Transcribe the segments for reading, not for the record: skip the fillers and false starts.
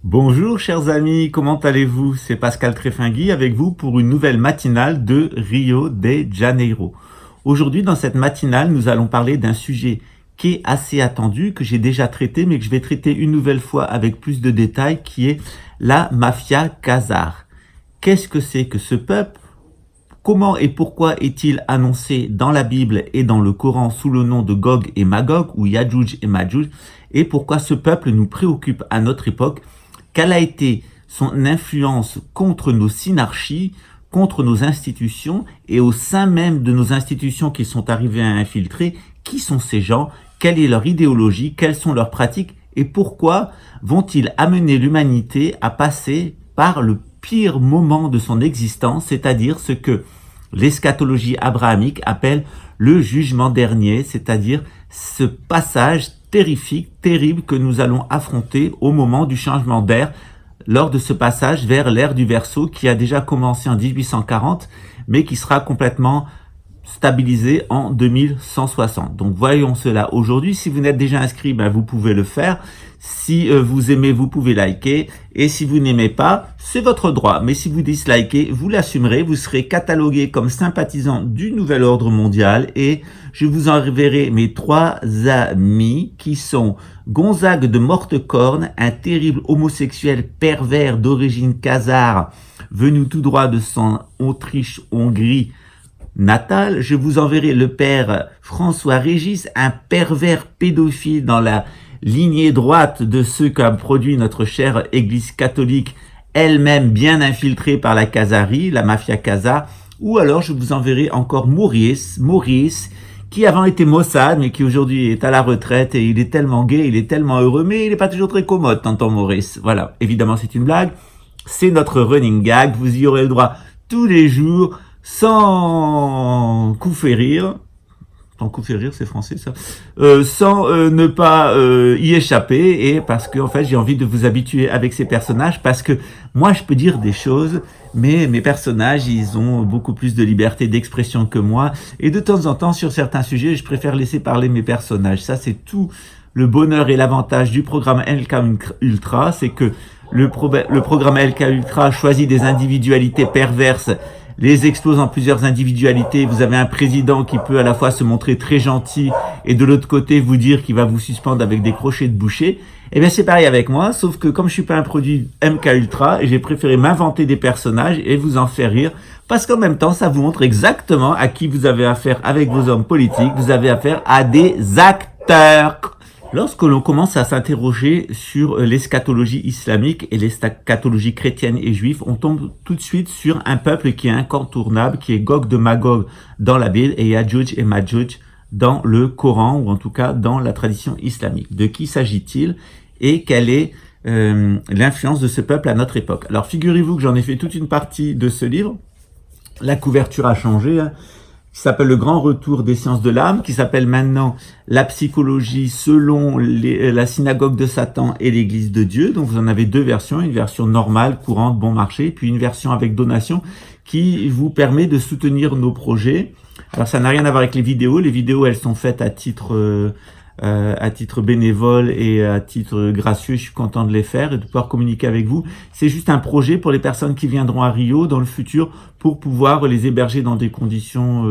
Bonjour chers amis, comment allez-vous? C'est Pascal Tréfingui avec vous pour une nouvelle matinale de Rio de Janeiro. Aujourd'hui dans cette matinale, nous allons parler d'un sujet qui est assez attendu, que j'ai déjà traité, mais que je vais traiter une nouvelle fois avec plus de détails, qui est la mafia khazare. Qu'est-ce que c'est que ce peuple? Comment et pourquoi est-il annoncé dans la Bible et dans le Coran sous le nom de Gog et Magog, ou Yadjouj et Madjouj? Et pourquoi ce peuple nous préoccupe à notre époque? Quelle a été son influence contre nos synarchies, contre nos institutions, et au sein même de nos institutions qui sont arrivées à infiltrer? Qui sont ces gens? Quelle est leur idéologie? Quelles sont leurs pratiques? Et pourquoi vont-ils amener l'humanité à passer par le pire moment de son existence, c'est-à-dire ce que l'eschatologie abrahamique appelle le jugement dernier, c'est-à-dire ce passage terrifique, terrible que nous allons affronter au moment du changement d'ère, lors de ce passage vers l'ère du Verseau qui a déjà commencé en 1840, mais qui sera complètement stabilisé en 2160. Donc voyons cela aujourd'hui. Si vous n'êtes déjà inscrit, vous pouvez le faire. Si vous aimez, vous pouvez liker. Et si vous n'aimez pas, c'est votre droit. Mais si vous dislikez, vous l'assumerez. Vous serez catalogué comme sympathisant du nouvel ordre mondial. Et je vous enverrai mes 3 amis qui sont Gonzague de Mortecorne, un terrible homosexuel pervers d'origine khazare, venu tout droit de son Autriche-Hongrie natal. Je vous enverrai le père François Régis, un pervers pédophile dans la lignée droite de ceux qu'a produit notre chère Église catholique, elle-même bien infiltrée par la khazarie, la mafia khazare. Ou alors je vous enverrai encore Maurice, qui avant était Mossad, mais qui aujourd'hui est à la retraite, et il est tellement gai, il est tellement heureux, mais il n'est pas toujours très commode, tonton Maurice. Voilà, évidemment c'est une blague, c'est notre running gag, vous y aurez le droit tous les jours, sans coup fait rire. Sans coup fait rire, c'est français ça. Sans ne pas y échapper, et parce que en fait j'ai envie de vous habituer avec ces personnages, parce que moi je peux dire des choses, mais mes personnages ils ont beaucoup plus de liberté d'expression que moi, et de temps en temps sur certains sujets je préfère laisser parler mes personnages. Ça c'est tout le bonheur et l'avantage du programme LK Ultra, c'est que le programme LK Ultra choisit des individualités perverses, les expose en plusieurs individualités. Vous avez un président qui peut à la fois se montrer très gentil et de l'autre côté vous dire qu'il va vous suspendre avec des crochets de boucher. Et bien c'est pareil avec moi, sauf que comme je suis pas un produit MK Ultra, j'ai préféré m'inventer des personnages et vous en faire rire, parce qu'en même temps ça vous montre exactement à qui vous avez affaire avec vos hommes politiques. Vous avez affaire à des acteurs. Lorsque l'on commence à s'interroger sur l'eschatologie islamique et l'eschatologie chrétienne et juive, on tombe tout de suite sur un peuple qui est incontournable, qui est Gog de Magog dans la Bible et Yadjouj et Madjouj dans le Coran, ou en tout cas dans la tradition islamique. De qui s'agit-il et quelle est l'influence de ce peuple à notre époque? Alors figurez-vous que j'en ai fait toute une partie de ce livre. La couverture a changé, qui s'appelle Le Grand Retour des Sciences de l'Âme, qui s'appelle maintenant La Psychologie selon la Synagogue de Satan et l'Église de Dieu. Donc vous en avez 2 versions, une version normale, courante, bon marché, puis une version avec donation qui vous permet de soutenir nos projets. Alors ça n'a rien à voir avec les vidéos elles sont faites à titre bénévole et à titre gracieux. Je suis content de les faire et de pouvoir communiquer avec vous. C'est juste un projet pour les personnes qui viendront à Rio dans le futur, pour pouvoir les héberger dans des conditions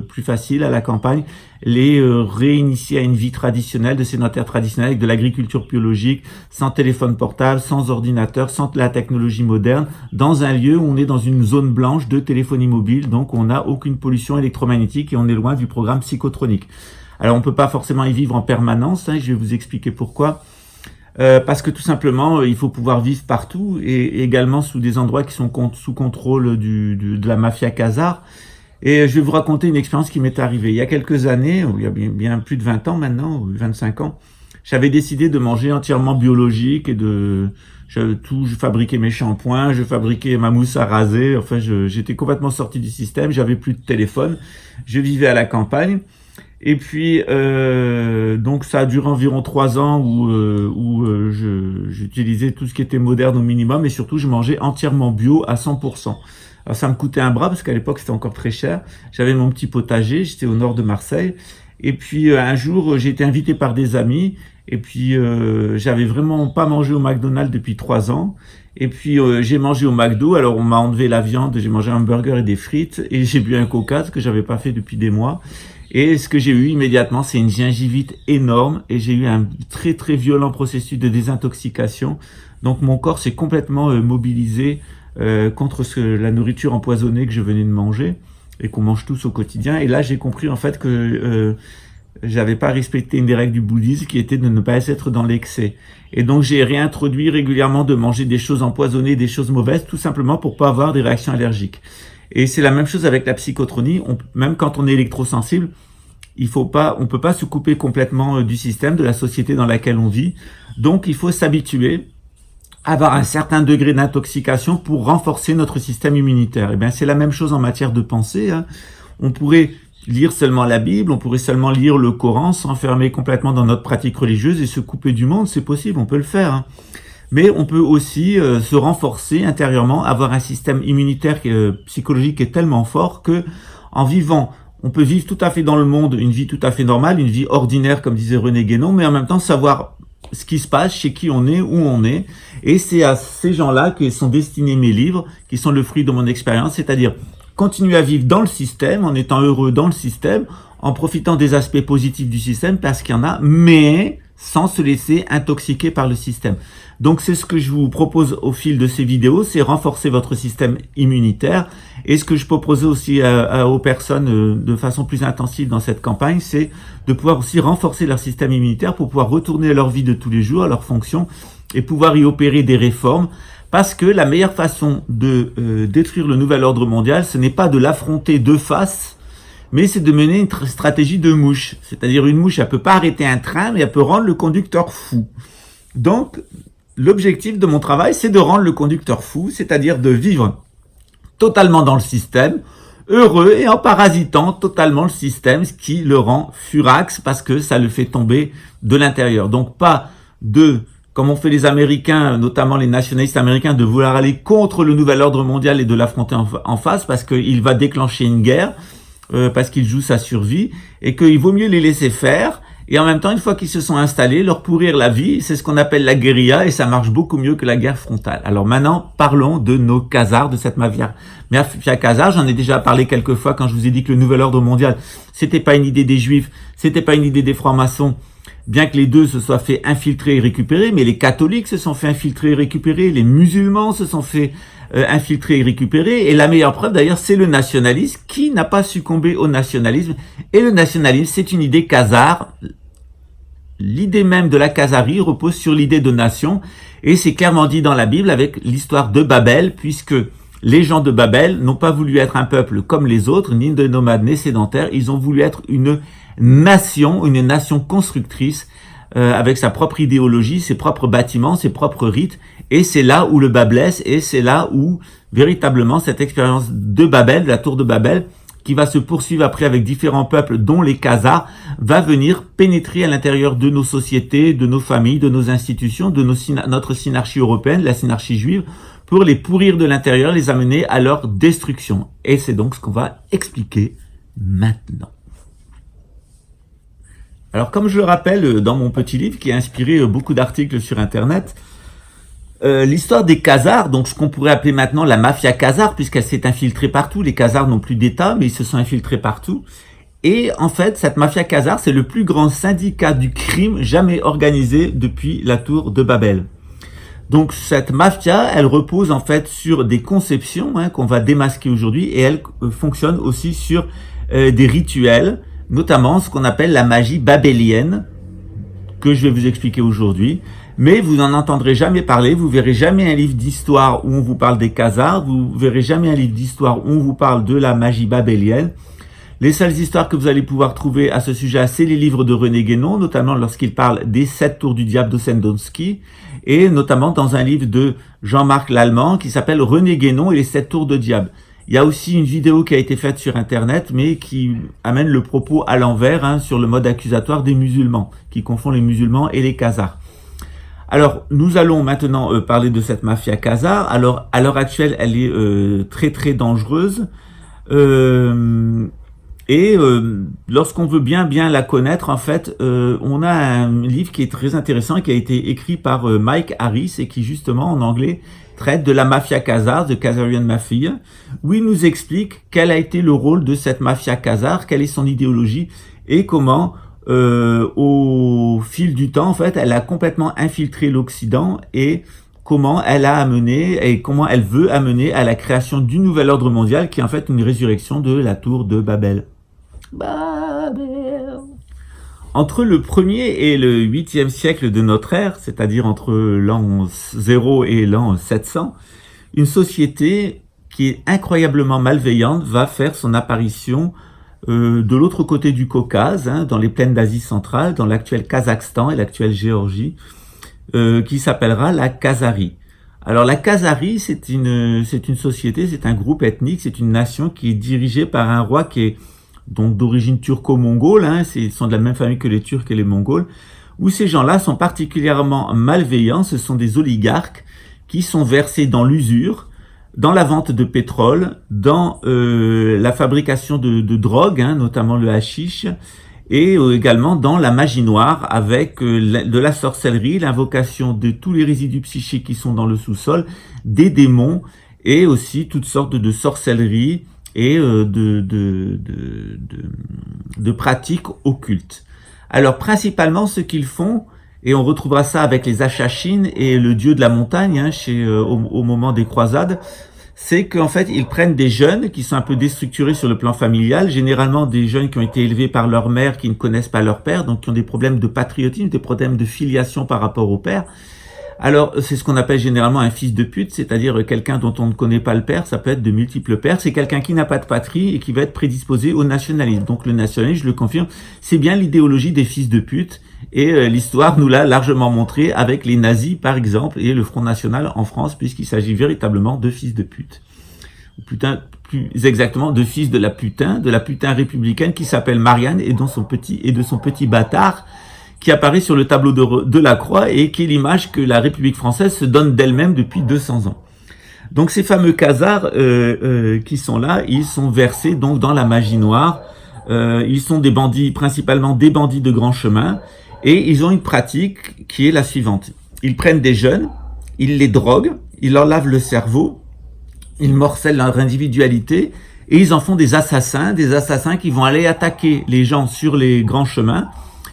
plus faciles à la campagne, les réinitier à une vie traditionnelle, de sédentaire traditionnelle, avec de l'agriculture biologique, sans téléphone portable, sans ordinateur, sans la technologie moderne, dans un lieu où on est dans une zone blanche de téléphonie mobile, donc on n'a aucune pollution électromagnétique et on est loin du programme psychotronique. Alors on peut pas forcément y vivre en permanence, je vais vous expliquer pourquoi. Parce que tout simplement, il faut pouvoir vivre partout, et également sous des endroits qui sont sous contrôle de la mafia khazare. Et je vais vous raconter une expérience qui m'est arrivée. Il y a quelques années, il y a bien plus de 20 ans maintenant, 25 ans, j'avais décidé de manger entièrement biologique et je fabriquais mes shampoings, je fabriquais ma mousse à raser, enfin j'étais complètement sorti du système, j'avais plus de téléphone, je vivais à la campagne. Et puis donc ça a duré environ 3 ans où j'utilisais tout ce qui était moderne au minimum, et surtout je mangeais entièrement bio à 100%. Alors ça me coûtait un bras parce qu'à l'époque c'était encore très cher. J'avais mon petit potager, j'étais au nord de Marseille, et puis un jour j'ai été invité par des amis, Et puis, j'avais vraiment pas mangé au McDonald's depuis 3 ans. Et puis, j'ai mangé au McDo. Alors, on m'a enlevé la viande. J'ai mangé un burger et des frites. Et j'ai bu un coca, ce que j'avais pas fait depuis des mois. Et ce que j'ai eu immédiatement, c'est une gingivite énorme. Et j'ai eu un très, très violent processus de désintoxication. Donc, mon corps s'est complètement mobilisé contre la nourriture empoisonnée que je venais de manger et qu'on mange tous au quotidien. Et là, j'ai compris en fait que j'avais pas respecté une des règles du bouddhisme qui était de ne pas être dans l'excès. Et donc j'ai réintroduit régulièrement de manger des choses empoisonnées, des choses mauvaises, tout simplement pour pas avoir des réactions allergiques. Et c'est la même chose avec la psychotronie. Même quand on est électrosensible, on peut pas se couper complètement du système, de la société dans laquelle on vit. Donc il faut s'habituer à avoir un certain degré d'intoxication pour renforcer notre système immunitaire. Et bien c'est la même chose en matière de pensée, hein. On pourrait lire seulement la Bible, on pourrait seulement lire le Coran, s'enfermer complètement dans notre pratique religieuse et se couper du monde, c'est possible, on peut le faire, hein. Mais on peut aussi se renforcer intérieurement, avoir un système immunitaire psychologique qui est tellement fort que en vivant, on peut vivre tout à fait dans le monde une vie tout à fait normale, une vie ordinaire comme disait René Guénon, mais en même temps savoir ce qui se passe, chez qui on est, où on est. Et c'est à ces gens-là que sont destinés mes livres, qui sont le fruit de mon expérience, c'est-à-dire continuer à vivre dans le système, en étant heureux dans le système, en profitant des aspects positifs du système, parce qu'il y en a, mais sans se laisser intoxiquer par le système. Donc c'est ce que je vous propose au fil de ces vidéos, c'est renforcer votre système immunitaire. Et ce que je propose aussi aux personnes de façon plus intensive dans cette campagne, c'est de pouvoir aussi renforcer leur système immunitaire pour pouvoir retourner à leur vie de tous les jours, à leurs fonctions, et pouvoir y opérer des réformes. Parce que la meilleure façon de détruire le nouvel ordre mondial, ce n'est pas de l'affronter de face, mais c'est de mener une stratégie de mouche. C'est-à-dire une mouche, elle peut pas arrêter un train, mais elle peut rendre le conducteur fou. Donc, l'objectif de mon travail, c'est de rendre le conducteur fou, c'est-à-dire de vivre totalement dans le système, heureux et en parasitant totalement le système, ce qui le rend furax parce que ça le fait tomber de l'intérieur. Donc pas de, comme ont fait les Américains, notamment les nationalistes américains, de vouloir aller contre le nouvel ordre mondial et de l'affronter en face parce qu'il va déclencher une guerre, parce qu'il joue sa survie et qu'il vaut mieux les laisser faire. Et en même temps, une fois qu'ils se sont installés, leur pourrir la vie, c'est ce qu'on appelle la guérilla et ça marche beaucoup mieux que la guerre frontale. Alors maintenant, parlons de nos khazars, de cette mafia khazar. J'en ai déjà parlé quelques fois quand je vous ai dit que le nouvel ordre mondial, c'était pas une idée des juifs, c'était pas une idée des francs-maçons, bien que les deux se soient fait infiltrer et récupérer, mais les catholiques se sont fait infiltrer et récupérer, les musulmans se sont fait infiltrer et récupérer, et la meilleure preuve d'ailleurs, c'est le nationalisme qui n'a pas succombé au nationalisme, et le nationalisme, c'est une idée khazare. L'idée même de la khazarie repose sur l'idée de nation, et c'est clairement dit dans la Bible avec l'histoire de Babel, puisque les gens de Babel n'ont pas voulu être un peuple comme les autres, ni de nomades, ni sédentaires, ils ont voulu être une nation constructrice, avec sa propre idéologie, ses propres bâtiments, ses propres rites, et c'est là où le bas blesse, et c'est là où véritablement cette expérience de Babel, de la tour de Babel, qui va se poursuivre après avec différents peuples, dont les Khazars, va venir pénétrer à l'intérieur de nos sociétés, de nos familles, de nos institutions, de notre synarchie européenne, la synarchie juive, pour les pourrir de l'intérieur, les amener à leur destruction. Et c'est donc ce qu'on va expliquer maintenant. Alors, comme je le rappelle dans mon petit livre, qui a inspiré beaucoup d'articles sur Internet, l'histoire des Khazars, donc ce qu'on pourrait appeler maintenant la mafia khazare, puisqu'elle s'est infiltrée partout. Les Khazars n'ont plus d'État, mais ils se sont infiltrés partout. Et en fait, cette mafia khazare, c'est le plus grand syndicat du crime jamais organisé depuis la tour de Babel. Donc cette mafia, elle repose en fait sur des conceptions qu'on va démasquer aujourd'hui, et elle fonctionne aussi sur des rituels, notamment ce qu'on appelle la magie babélienne, que je vais vous expliquer aujourd'hui. Mais vous n'en entendrez jamais parler, vous verrez jamais un livre d'histoire où on vous parle des Khazars, vous verrez jamais un livre d'histoire où on vous parle de la magie babélienne. Les seules histoires que vous allez pouvoir trouver à ce sujet, c'est les livres de René Guénon, notamment lorsqu'il parle des 7 tours du diable d'Ossendowski, et notamment dans un livre de Jean-Marc Lallemand qui s'appelle René Guénon et les 7 tours de diable. Il y a aussi une vidéo qui a été faite sur Internet, mais qui amène le propos à l'envers, sur le mode accusatoire des musulmans, qui confond les musulmans et les Khazars. Alors, nous allons maintenant parler de cette mafia khazare. Alors, à l'heure actuelle, elle est très très dangereuse. Et lorsqu'on veut bien la connaître, en fait, on a un livre qui est très intéressant, qui a été écrit par Mike Harris et qui justement en anglais traite de la mafia khazare, de Khazarian Mafia, où il nous explique quel a été le rôle de cette mafia khazare, quelle est son idéologie et comment au fil du temps, en fait, elle a complètement infiltré l'Occident et comment elle a amené et comment elle veut amener à la création du nouvel ordre mondial qui est en fait une résurrection de la tour de Babel. Babel. Entre le 1er et le 8e siècle de notre ère, c'est-à-dire entre l'an 0 et l'an 700, une société qui est incroyablement malveillante va faire son apparition de l'autre côté du Caucase, dans les plaines d'Asie centrale, dans l'actuel Kazakhstan et l'actuelle Géorgie, qui s'appellera la Khazarie. Alors la Khazarie, c'est une société, c'est un groupe ethnique, c'est une nation qui est dirigée par un roi qui est donc d'origine turco-mongole, ils sont de la même famille que les Turcs et les Mongols, où ces gens-là sont particulièrement malveillants, ce sont des oligarques qui sont versés dans l'usure, dans la vente de pétrole, dans la fabrication de drogue, notamment le hashish, et également dans la magie noire avec de la sorcellerie, l'invocation de tous les résidus psychiques qui sont dans le sous-sol, des démons et aussi toutes sortes de sorcellerie et de pratiques occultes. Alors principalement ce qu'ils font, et on retrouvera ça avec les Achachines et le dieu de la montagne au moment des croisades, c'est qu'en fait, ils prennent des jeunes qui sont un peu déstructurés sur le plan familial, généralement des jeunes qui ont été élevés par leur mère, qui ne connaissent pas leur père, donc qui ont des problèmes de patriotisme, des problèmes de filiation par rapport au père. Alors, c'est ce qu'on appelle généralement un fils de pute, c'est-à-dire quelqu'un dont on ne connaît pas le père, ça peut être de multiples pères, c'est quelqu'un qui n'a pas de patrie et qui va être prédisposé au nationalisme. Donc le nationalisme, je le confirme, c'est bien l'idéologie des fils de pute, et l'histoire nous l'a largement montré avec les nazis par exemple, et le Front National en France, puisqu'il s'agit véritablement de fils de pute. Ou putain, plus exactement de fils de la putain républicaine qui s'appelle Marianne et de son petit bâtard, qui apparaît sur le tableau de la Croix et qui est l'image que la République française se donne d'elle-même depuis 200 ans. Donc ces fameux Khazars qui sont là, ils sont versés donc dans la magie noire. Ils sont des bandits, principalement des bandits de grand chemin, et ils ont une pratique qui est la suivante. Ils prennent des jeunes, ils les droguent, ils leur lavent le cerveau, ils morcellent leur individualité, et ils en font des assassins qui vont aller attaquer les gens sur les grands chemins,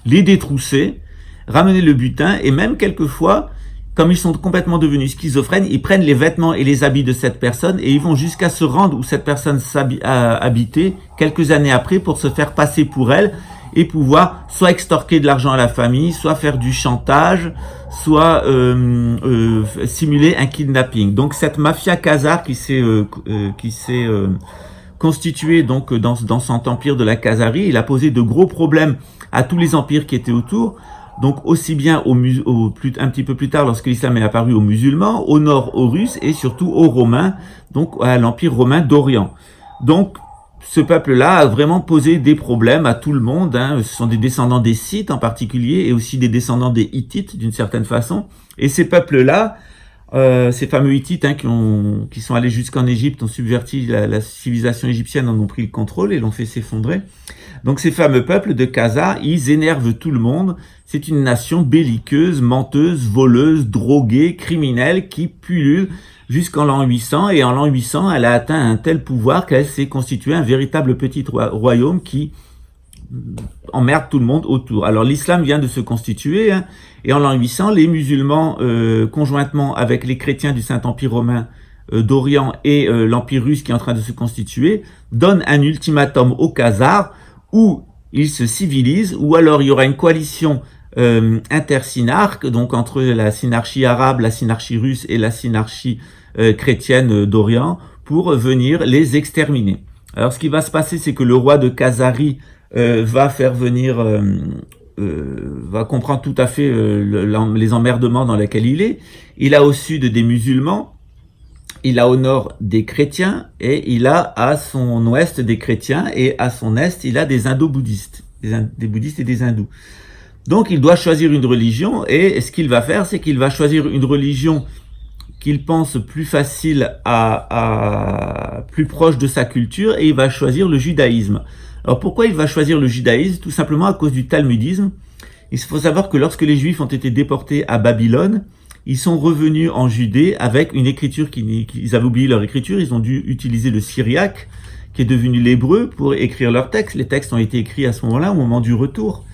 les détrousser, ramener le butin, et même quelquefois, comme ils sont complètement devenus schizophrènes, ils prennent les vêtements et les habits de cette personne et ils vont jusqu'à se rendre où cette personne habitait quelques années après pour se faire passer pour elle et pouvoir soit extorquer de l'argent à la famille, soit faire du chantage, soit simuler un kidnapping. Donc cette mafia khazare qui s'est constituée donc dans cet empire de la Khazarie, il a posé de gros problèmes à tous les empires qui étaient autour, donc aussi bien un petit peu plus tard lorsque l'islam est apparu aux musulmans, au nord aux Russes et surtout aux Romains, donc à l'empire romain d'Orient. Donc ce peuple-là a vraiment posé des problèmes à tout le monde, ce sont des descendants des Scythes en particulier et aussi des descendants des Hittites d'une certaine façon, et ces peuples-là, ces fameux Hittites qui sont allés jusqu'en Égypte, ont subverti la civilisation égyptienne, en ont pris le contrôle et l'ont fait s'effondrer. Donc ces fameux peuples de Khazars, ils énervent tout le monde. C'est une nation belliqueuse, menteuse, voleuse, droguée, criminelle qui pullule jusqu'en l'an 800. Et en l'an 800, elle a atteint un tel pouvoir qu'elle s'est constituée un véritable petit royaume qui emmerde tout le monde autour. Alors l'islam vient de se constituer, et en l'an 800, les musulmans, conjointement avec les chrétiens du Saint-Empire romain d'Orient et l'Empire russe qui est en train de se constituer, donnent un ultimatum aux Khazars où ils se civilisent, ou alors il y aura une coalition intersynarque, donc entre la synarchie arabe, la synarchie russe et la synarchie chrétienne d'Orient, pour venir les exterminer. Alors ce qui va se passer, c'est que le roi de Khazarie va faire venir, va comprendre tout à fait les emmerdements dans lesquels il est. Il a au sud des musulmans, il a au nord des chrétiens, et il a à son ouest des chrétiens, et à son est, il a des indo-bouddhistes, des bouddhistes et des hindous. Donc il doit choisir une religion, et ce qu'il va faire, c'est qu'il va choisir une religion qu'il pense plus facile plus proche de sa culture, et il va choisir le judaïsme. Alors pourquoi il va choisir le judaïsme? Tout simplement à cause du talmudisme. Il faut savoir que lorsque les Juifs ont été déportés à Babylone, ils sont revenus en Judée avec une écriture ils avaient oublié leur écriture, ils ont dû utiliser le syriaque, qui est devenu l'hébreu, pour écrire leurs textes. Les textes ont été écrits à ce moment-là, au moment du retour.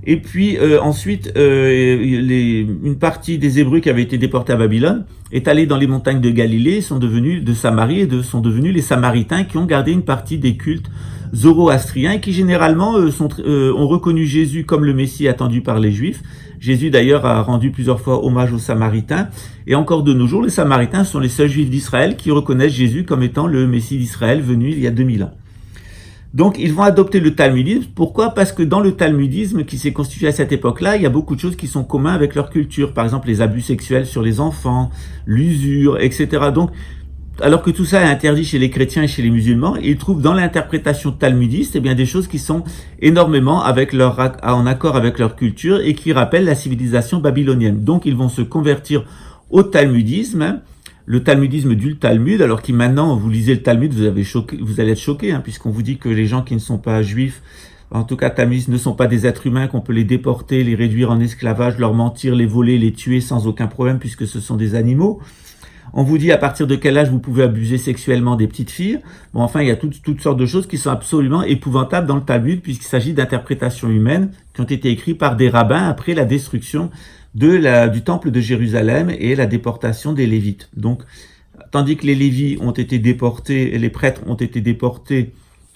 Et puis ensuite, une partie des Hébreux qui avaient été déportés à Babylone est allée dans les montagnes de Galilée, sont devenus de Samarie et sont devenus les Samaritains, qui ont gardé une partie des cultes zoroastriens et qui généralement ont reconnu Jésus comme le Messie attendu par les Juifs. Jésus d'ailleurs a rendu plusieurs fois hommage aux Samaritains, et encore de nos jours, les Samaritains sont les seuls Juifs d'Israël qui reconnaissent Jésus comme étant le Messie d'Israël venu il y a 2000 ans. Donc ils vont adopter le talmudisme. Pourquoi? Parce que dans le talmudisme qui s'est constitué à cette époque-là, il y a beaucoup de choses qui sont communes avec leur culture. Par exemple, les abus sexuels sur les enfants, l'usure, etc. Donc, alors que tout ça est interdit chez les chrétiens et chez les musulmans, ils trouvent dans l'interprétation talmudiste des choses qui sont énormément en accord avec leur culture et qui rappellent la civilisation babylonienne. Donc ils vont se convertir au talmudisme, le talmudisme du Talmud, alors que maintenant, vous lisez le Talmud, vous allez être choqué, puisqu'on vous dit que les gens qui ne sont pas juifs, en tout cas talmudistes, ne sont pas des êtres humains, qu'on peut les déporter, les réduire en esclavage, leur mentir, les voler, les tuer sans aucun problème, puisque ce sont des animaux. On vous dit à partir de quel âge vous pouvez abuser sexuellement des petites filles. Bon, enfin, il y a toutes sortes de choses qui sont absolument épouvantables dans le Talmud, puisqu'il s'agit d'interprétations humaines qui ont été écrites par des rabbins après la destruction du temple de Jérusalem et la déportation des Lévites. Donc, tandis que les Lévites ont été déportés, et les prêtres ont été déportés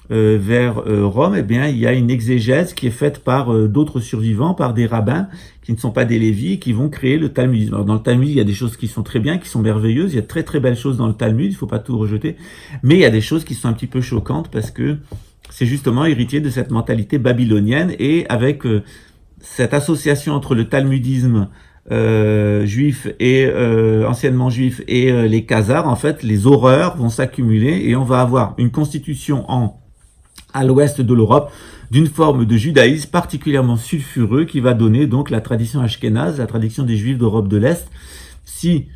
vers Rome, eh bien, il y a une exégèse qui est faite par d'autres survivants, par des rabbins qui ne sont pas des Lévites, qui vont créer le talmudisme. Alors, dans le Talmud, il y a des choses qui sont très bien, qui sont merveilleuses, il y a de très très belles choses dans le Talmud, il ne faut pas tout rejeter, mais il y a des choses qui sont un petit peu choquantes parce que c'est justement héritier de cette mentalité babylonienne, et avec cette association entre le talmudisme juif et anciennement juif et les Khazars, en fait, les horreurs vont s'accumuler et on va avoir une constitution à l'ouest de l'Europe d'une forme de judaïsme particulièrement sulfureux qui va donner donc la tradition ashkénaze, la tradition des Juifs d'Europe de l'Est. Si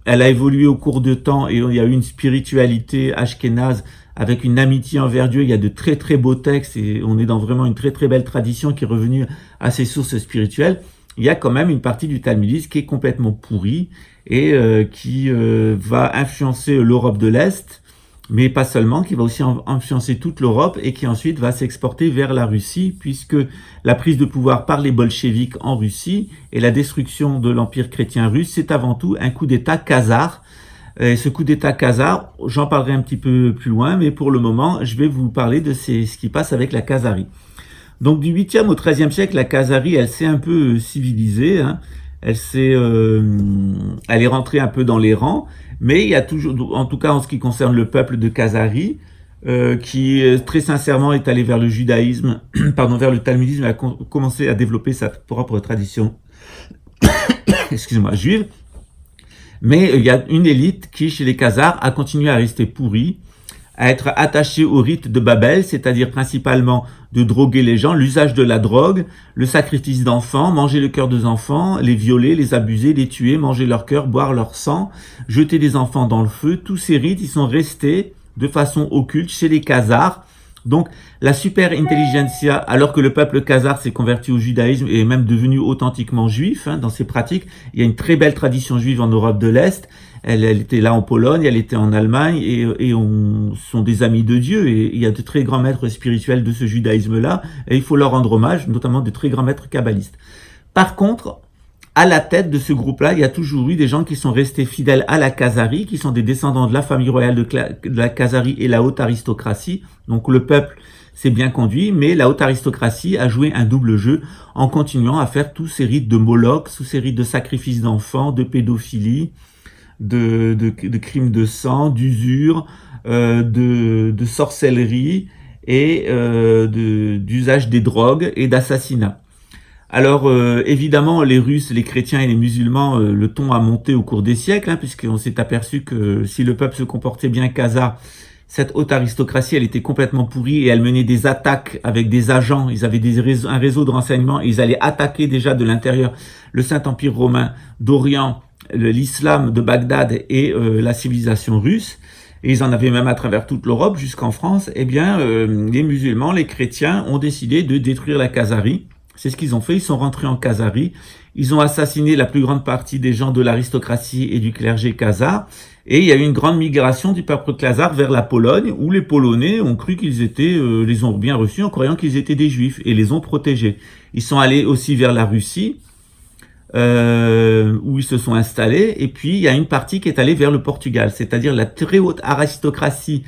elle a évolué au cours de temps et il y a eu une spiritualité ashkénaze avec une amitié envers Dieu, il y a de très très beaux textes et on est dans vraiment une très très belle tradition qui est revenue à ses sources spirituelles, il y a quand même une partie du talmudisme qui est complètement pourrie et qui va influencer l'Europe de l'Est, mais pas seulement, qui va aussi influencer toute l'Europe et qui ensuite va s'exporter vers la Russie, puisque la prise de pouvoir par les bolcheviks en Russie et la destruction de l'empire chrétien russe, c'est avant tout un coup d'État khazar. Et ce coup d'État khazar, j'en parlerai un petit peu plus loin, mais pour le moment, je vais vous parler de ce qui passe avec la Khazarie. Donc du 8e au 13e siècle, la Khazarie, elle s'est un peu civilisée, elle est rentrée un peu dans les rangs, mais il y a toujours, en tout cas en ce qui concerne le peuple de Khazarie, qui très sincèrement est allé vers le judaïsme, vers le talmudisme, et a commencé à développer sa propre tradition, excusez-moi, juive. Mais il y a une élite qui, chez les Khazars, a continué à rester pourrie, à être attachée au rite de Babel, c'est-à-dire principalement de droguer les gens, l'usage de la drogue, le sacrifice d'enfants, manger le cœur des enfants, les violer, les abuser, les tuer, manger leur cœur, boire leur sang, jeter des enfants dans le feu. Tous ces rites, ils sont restés de façon occulte chez les Khazars. Donc, la super intelligentsia, alors que le peuple khazar s'est converti au judaïsme et est même devenu authentiquement juif dans ses pratiques, il y a une très belle tradition juive en Europe de l'Est. Elle était là en Pologne, elle était en Allemagne et sont des amis de Dieu. Et il y a de très grands maîtres spirituels de ce judaïsme-là et il faut leur rendre hommage, notamment de très grands maîtres kabbalistes. Par contre, à la tête de ce groupe-là, il y a toujours eu des gens qui sont restés fidèles à la Khazarie, qui sont des descendants de la famille royale de la Khazarie et la haute aristocratie. Donc le peuple s'est bien conduit, mais la haute aristocratie a joué un double jeu en continuant à faire tous ces rites de Moloch, tous ces rites de sacrifice d'enfants, de pédophilie, de crimes de sang, d'usure, de sorcellerie et d'usage des drogues et d'assassinat. Alors évidemment les Russes, les chrétiens et les musulmans, le ton a monté au cours des siècles, puisqu'on s'est aperçu que si le peuple se comportait bien khazar, cette haute aristocratie, elle était complètement pourrie et elle menait des attaques avec des agents. Ils avaient un réseau de renseignements et ils allaient attaquer déjà de l'intérieur le Saint-Empire romain d'Orient, l'islam de Bagdad et la civilisation russe. et ils en avaient même à travers toute l'Europe jusqu'en France, eh bien, les musulmans, les chrétiens ont décidé de détruire la Khazarie. C'est ce qu'ils ont fait, ils sont rentrés en Khazarie, ils ont assassiné la plus grande partie des gens de l'aristocratie et du clergé khazar, et il y a eu une grande migration du peuple khazar vers la Pologne, où les Polonais ont cru qu'ils étaient, les ont bien reçus en croyant qu'ils étaient des Juifs, et les ont protégés. Ils sont allés aussi vers la Russie, où ils se sont installés, et puis il y a une partie qui est allée vers le Portugal, c'est-à-dire la très haute aristocratie,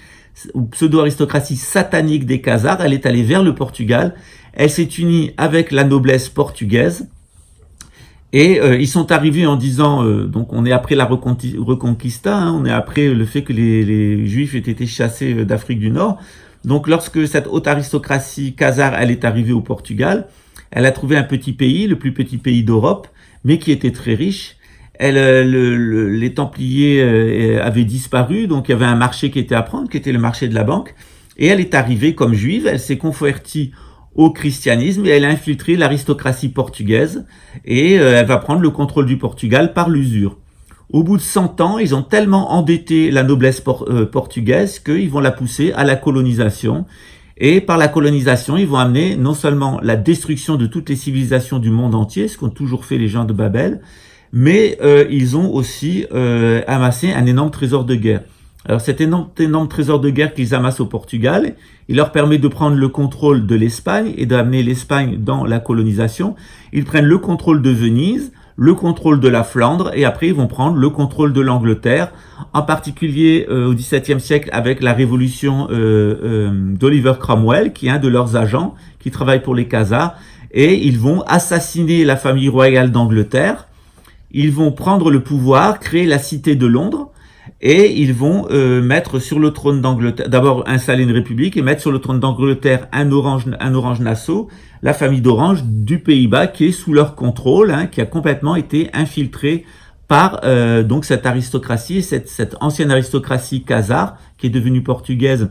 ou pseudo-aristocratie satanique des Khazars, elle est allée vers le Portugal, elle s'est unie avec la noblesse portugaise, et ils sont arrivés en disant, donc on est après la Reconquista, hein, on est après le fait que les Juifs aient été chassés d'Afrique du Nord. Donc lorsque cette haute aristocratie khazare, elle est arrivée au Portugal, elle a trouvé un petit pays, le plus petit pays d'Europe, mais qui était très riche. Les Templiers avaient disparu, donc il y avait un marché qui était à prendre, qui était le marché de la banque, et elle est arrivée comme juive, elle s'est convertie au christianisme et elle a infiltré l'aristocratie portugaise et elle va prendre le contrôle du Portugal par l'usure. Au bout de 100 ans, ils ont tellement endetté la noblesse portugaise qu'ils vont la pousser à la colonisation. Et par la colonisation, ils vont amener non seulement la destruction de toutes les civilisations du monde entier, ce qu'ont toujours fait les gens de Babel, mais ils ont aussi amassé un énorme trésor de guerre. Alors cet énorme trésor de guerre qu'ils amassent au Portugal, il leur permet de prendre le contrôle de l'Espagne et d'amener l'Espagne dans la colonisation. Ils prennent le contrôle de Venise, le contrôle de la Flandre et après ils vont prendre le contrôle de l'Angleterre, en particulier au XVIIe siècle avec la révolution d'Oliver Cromwell, qui est un de leurs agents, qui travaille pour les Khazars, et ils vont assassiner la famille royale d'Angleterre, ils vont prendre le pouvoir, créer la cité de Londres, et ils vont mettre sur le trône d'Angleterre, d'abord installer une république et mettre sur le trône d'Angleterre un Orange Nassau, la famille d'Orange du Pays-Bas qui est sous leur contrôle, hein, qui a complètement été infiltrée par donc cette aristocratie, cette ancienne aristocratie khazare qui est devenue portugaise,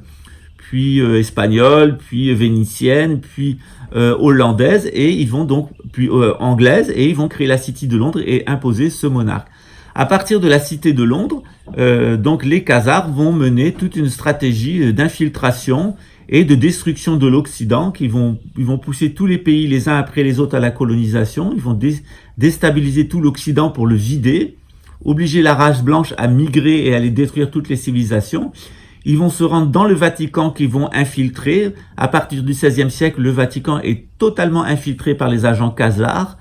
puis espagnole, puis vénitienne, puis hollandaise, et ils vont donc puis anglaise, et ils vont créer la Cité de Londres et imposer ce monarque. À partir de la Cité de Londres, donc les Khazars vont mener toute une stratégie d'infiltration et de destruction de l'Occident, ils vont pousser tous les pays les uns après les autres à la colonisation, ils vont déstabiliser tout l'Occident pour le vider, obliger la race blanche à migrer et à aller détruire toutes les civilisations. Ils vont se rendre dans le Vatican qu'ils vont infiltrer. À partir du XVIe siècle, le Vatican est totalement infiltré par les agents khazars.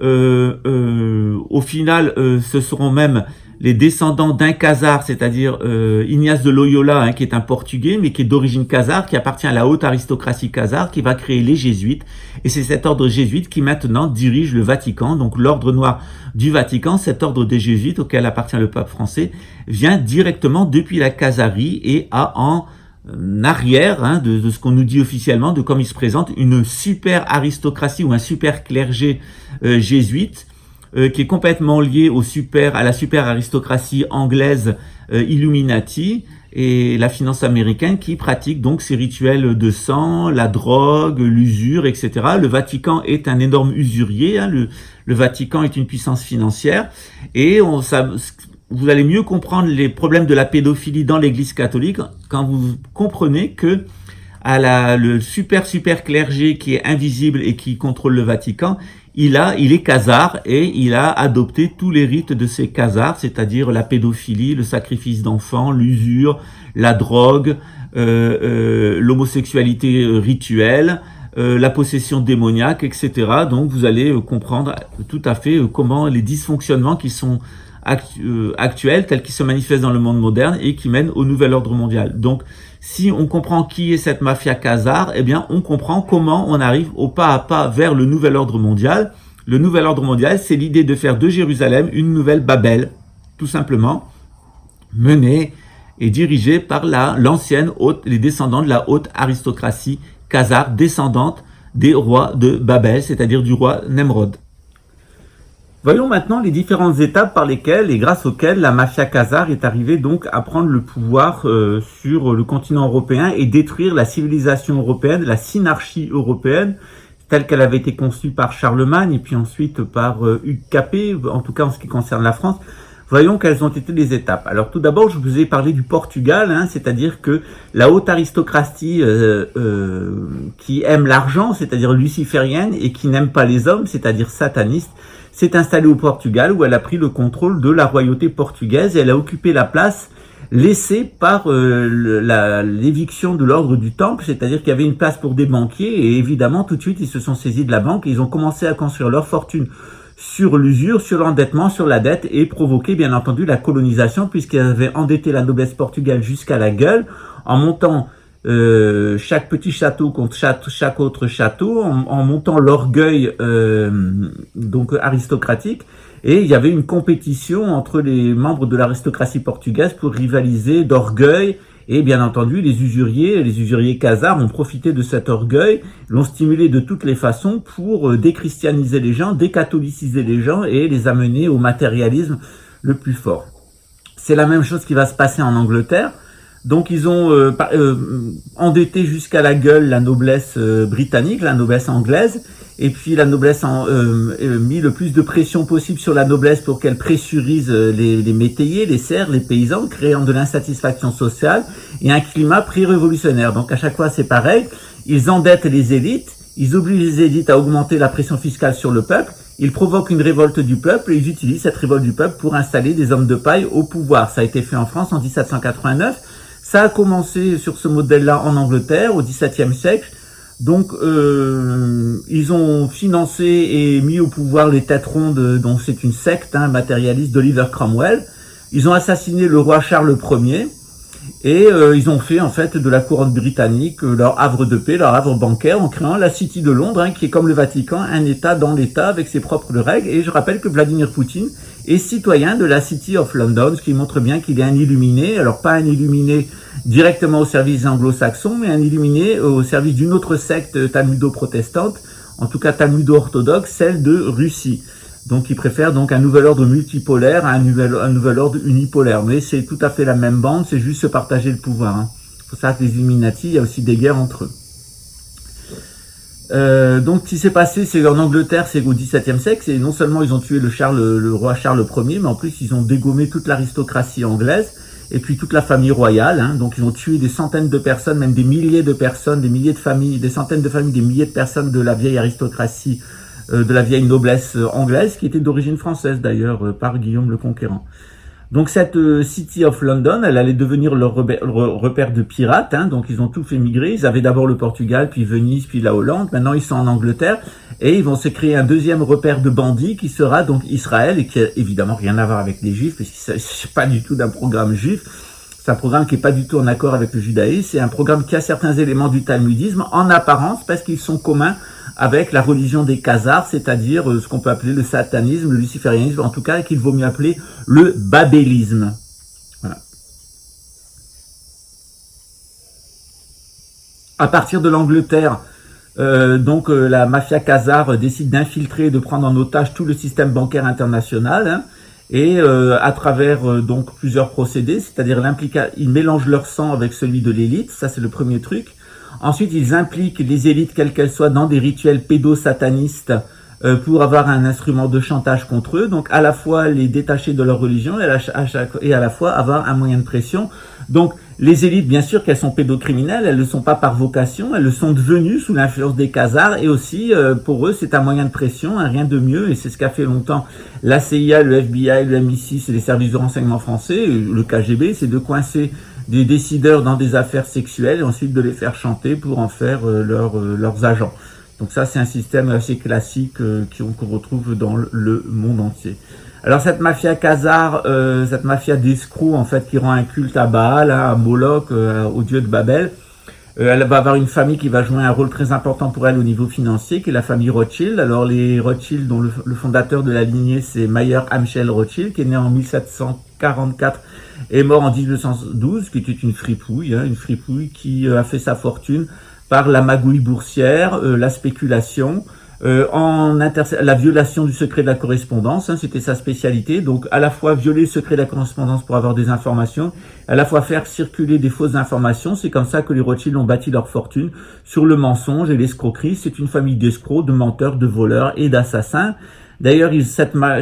Au final, ce seront même les descendants d'un khazar, c'est-à-dire Ignace de Loyola, hein, qui est un portugais, mais qui est d'origine khazare, qui appartient à la haute aristocratie khazare, qui va créer les jésuites. Et c'est cet ordre jésuite qui maintenant dirige le Vatican. Donc l'ordre noir du Vatican, cet ordre des jésuites auquel appartient le pape français, vient directement depuis la Khazarie et a en arrière, hein, de ce qu'on nous dit officiellement, de comme il se présente, une super aristocratie ou un super clergé jésuite, qui est complètement lié à la super aristocratie anglaise Illuminati et la finance américaine qui pratique donc ces rituels de sang, la drogue, l'usure, etc. Le Vatican est un énorme usurier, hein, le Vatican est une puissance financière et vous allez mieux comprendre les problèmes de la pédophilie dans l'Église catholique quand vous comprenez que le super clergé qui est invisible et qui contrôle le Vatican, il est khazar et il a adopté tous les rites de ces khazars, c'est-à-dire la pédophilie, le sacrifice d'enfants, l'usure, la drogue, l'homosexualité rituelle, la possession démoniaque, etc. Donc vous allez comprendre tout à fait comment les dysfonctionnements qui sont actuels, tels qu'ils se manifestent dans le monde moderne et qui mènent au nouvel ordre mondial. Donc, si on comprend qui est cette mafia khazare, eh bien, on comprend comment on arrive au pas à pas vers le nouvel ordre mondial. Le nouvel ordre mondial, c'est l'idée de faire de Jérusalem une nouvelle Babel, tout simplement, menée et dirigée par les descendants de la haute aristocratie khazare, descendante des rois de Babel, c'est-à-dire du roi Nemrod. Voyons maintenant les différentes étapes par lesquelles et grâce auxquelles la mafia khazare est arrivée donc à prendre le pouvoir sur le continent européen et détruire la civilisation européenne, la synarchie européenne, telle qu'elle avait été conçue par Charlemagne et puis ensuite par Hugues Capet, en tout cas en ce qui concerne la France. Voyons quelles ont été les étapes. Alors tout d'abord, je vous ai parlé du Portugal, hein, c'est-à-dire que la haute aristocratie qui aime l'argent, c'est-à-dire luciférienne, et qui n'aime pas les hommes, c'est-à-dire sataniste, s'est installée au Portugal où elle a pris le contrôle de la royauté portugaise et elle a occupé la place laissée par l'éviction de l'ordre du Temple, c'est-à-dire qu'il y avait une place pour des banquiers et évidemment tout de suite ils se sont saisis de la banque et ils ont commencé à construire leur fortune sur l'usure, sur l'endettement, sur la dette et provoquer bien entendu la colonisation puisqu'ils avaient endetté la noblesse portugaise jusqu'à la gueule en montant chaque petit château contre chaque autre château, en montant l'orgueil donc aristocratique. Et il y avait une compétition entre les membres de l'aristocratie portugaise pour rivaliser d'orgueil. Et bien entendu, les usuriers khazars ont profité de cet orgueil, l'ont stimulé de toutes les façons pour déchristianiser les gens, décatholiciser les gens et les amener au matérialisme le plus fort. C'est la même chose qui va se passer en Angleterre. Donc ils ont endetté jusqu'à la gueule la noblesse britannique, la noblesse anglaise, et puis la noblesse a mis le plus de pression possible sur la noblesse pour qu'elle pressurise les métayers, les serfs, les paysans, créant de l'insatisfaction sociale et un climat pré-révolutionnaire. Donc à chaque fois c'est pareil, ils endettent les élites, ils obligent les élites à augmenter la pression fiscale sur le peuple, ils provoquent une révolte du peuple et ils utilisent cette révolte du peuple pour installer des hommes de paille au pouvoir. Ça a été fait en France en 1789. Ça a commencé sur ce modèle-là en Angleterre au XVIIe siècle. Donc, ils ont financé et mis au pouvoir les têtes rondes, dont c'est une secte matérialiste d'Oliver Cromwell. Ils ont assassiné le roi Charles Ier et ils ont fait en fait de la couronne britannique leur havre de paix, leur havre bancaire en créant la City de Londres, qui est comme le Vatican, un État dans l'État avec ses propres règles. Et je rappelle que Vladimir Poutine est citoyen de la City of London, ce qui montre bien qu'il est un illuminé. Alors pas un illuminé directement au service anglo-saxon, mais un illuminé au service d'une autre secte talmudo-protestante, en tout cas talmudo-orthodoxe, celle de Russie. Donc il préfère donc un nouvel ordre multipolaire à un nouvel ordre unipolaire. Mais c'est tout à fait la même bande, c'est juste se partager le pouvoir. Il faut savoir que les Illuminati, il y a aussi des guerres entre eux. Donc ce qui s'est passé, c'est en Angleterre, c'est au XVIIe siècle, c'est non seulement ils ont tué le roi Charles Ier, mais en plus ils ont dégommé toute l'aristocratie anglaise et puis toute la famille royale. Donc ils ont tué des centaines de personnes, même des milliers de personnes, des milliers de familles, des centaines de familles, des milliers de personnes de la vieille aristocratie, de la vieille noblesse anglaise, qui était d'origine française d'ailleurs, par Guillaume le Conquérant. Donc cette City of London, elle allait devenir leur repère de pirates, donc ils ont tout fait migrer. Ils avaient d'abord le Portugal, puis Venise, puis la Hollande. Maintenant ils sont en Angleterre et ils vont se créer un deuxième repère de bandits qui sera donc Israël et qui a évidemment rien à voir avec les Juifs, parce qu'il ne s'agit pas du tout d'un programme juif. C'est un programme qui n'est pas du tout en accord avec le judaïsme. C'est un programme qui a certains éléments du talmudisme en apparence parce qu'ils sont communs avec la religion des Khazars, c'est-à-dire ce qu'on peut appeler le satanisme, le luciférianisme, en tout cas qu'il vaut mieux appeler le babélisme. Voilà. À partir de l'Angleterre, la mafia khazare décide d'infiltrer et de prendre en otage tout le système bancaire international, et à travers donc plusieurs procédés, c'est-à-dire ils mélangent leur sang avec celui de l'élite, ça c'est le premier truc. Ensuite, ils impliquent les élites, quelles qu'elles soient, dans des rituels pédosatanistes pour avoir un instrument de chantage contre eux. Donc, à la fois les détacher de leur religion et à la fois avoir un moyen de pression. Donc, les élites, bien sûr qu'elles sont pédocriminelles, elles ne le sont pas par vocation, elles le sont devenues sous l'influence des Khazars. Et aussi, pour eux, c'est un moyen de pression, rien de mieux. Et c'est ce qu'a fait longtemps la CIA, le FBI, le MI6 et les services de renseignement français, le KGB, c'est de coincer des décideurs dans des affaires sexuelles et ensuite de les faire chanter pour en faire leurs agents. Donc ça, c'est un système assez classique qu'on retrouve dans le monde entier. Alors cette mafia khazare, cette mafia d'escrocs en fait qui rend un culte à Baal, à Moloch, au dieu de Babel, elle va avoir une famille qui va jouer un rôle très important pour elle au niveau financier, qui est la famille Rothschild. Alors les Rothschild, dont le fondateur de la lignée, c'est Mayer Amschel Rothschild, qui est né en 1744 et mort en 1912, qui était une fripouille qui a fait sa fortune par la magouille boursière, la spéculation, la violation du secret de la correspondance, c'était sa spécialité. Donc à la fois violer le secret de la correspondance pour avoir des informations, à la fois faire circuler des fausses informations. C'est comme ça que les Rothschild ont bâti leur fortune, sur le mensonge et l'escroquerie. C'est une famille d'escrocs, de menteurs, de voleurs et d'assassins. D'ailleurs,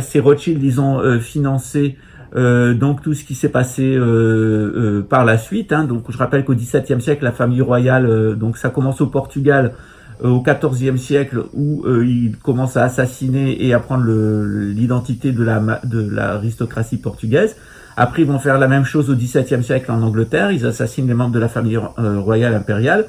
ces Rothschild, ils ont financé Donc tout ce qui s'est passé par la suite. Hein. Donc je rappelle qu'au XVIIe siècle, la famille royale, donc ça commence au Portugal, au XIVe siècle, où ils commencent à assassiner et à prendre l'identité de l'aristocratie portugaise. Après, ils vont faire la même chose au XVIIe siècle en Angleterre. Ils assassinent les membres de la famille royale impériale.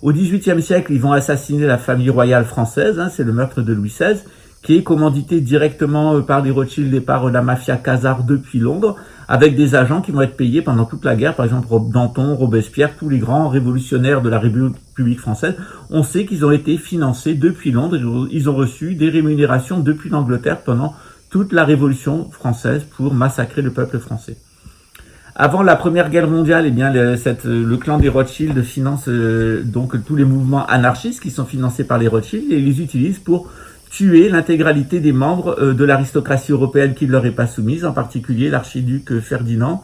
Au XVIIIe siècle, ils vont assassiner la famille royale française. Hein, c'est le meurtre de Louis XVI, qui est commandité directement par les Rothschild et par la mafia khazare depuis Londres, avec des agents qui vont être payés pendant toute la guerre. Par exemple, Danton, Robespierre, tous les grands révolutionnaires de la République française. On sait qu'ils ont été financés depuis Londres. Ils ont reçu des rémunérations depuis l'Angleterre pendant toute la Révolution française pour massacrer le peuple français. Avant la Première Guerre mondiale, eh bien, le clan des Rothschild finance donc tous les mouvements anarchistes qui sont financés par les Rothschild et ils les utilisent pour tuer l'intégralité des membres de l'aristocratie européenne qui ne leur est pas soumise, en particulier l'archiduc Ferdinand,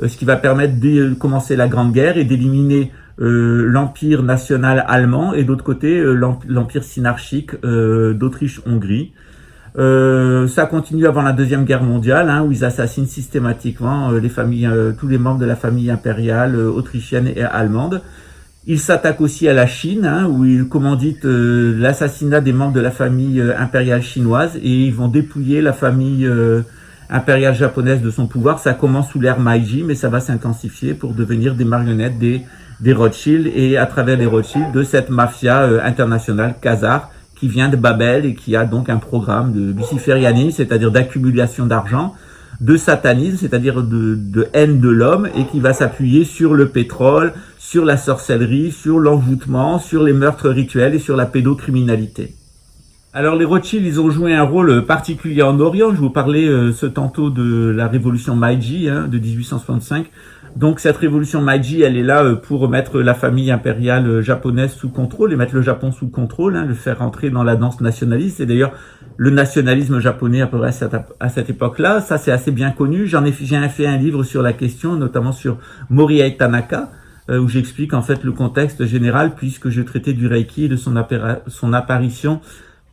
ce qui va permettre de commencer la Grande Guerre et d'éliminer l'empire national allemand et d'autre côté l'empire synarchique d'Autriche-Hongrie. Ça continue avant la Deuxième Guerre mondiale, hein, où ils assassinent systématiquement les familles, tous les membres de la famille impériale autrichienne et allemande. Ils s'attaquent aussi à la Chine, hein, où ils commanditent l'assassinat des membres de la famille impériale chinoise et ils vont dépouiller la famille impériale japonaise de son pouvoir. Ça commence sous l'ère Meiji, mais ça va s'intensifier pour devenir des marionnettes des Rothschild et à travers les Rothschild de cette mafia internationale khazare qui vient de Babel et qui a donc un programme de luciférianisme, c'est-à-dire d'accumulation d'argent, de satanisme, c'est-à-dire de haine de l'homme, et qui va s'appuyer sur le pétrole, sur la sorcellerie, sur l'envoûtement, sur les meurtres rituels et sur la pédocriminalité. Alors les Rothschild, ils ont joué un rôle particulier en Orient. Je vous parlais tantôt de la révolution Meiji hein, de 1865. Donc cette révolution Meiji, elle est là pour mettre la famille impériale japonaise sous contrôle et mettre le Japon sous contrôle, hein, le faire rentrer dans la danse nationaliste. Et d'ailleurs, le nationalisme japonais à peu près à cette époque-là, ça c'est assez bien connu. J'ai fait un livre sur la question, notamment sur Morihei Tanaka, où j'explique en fait le contexte général puisque je traitais du Reiki et de son apparition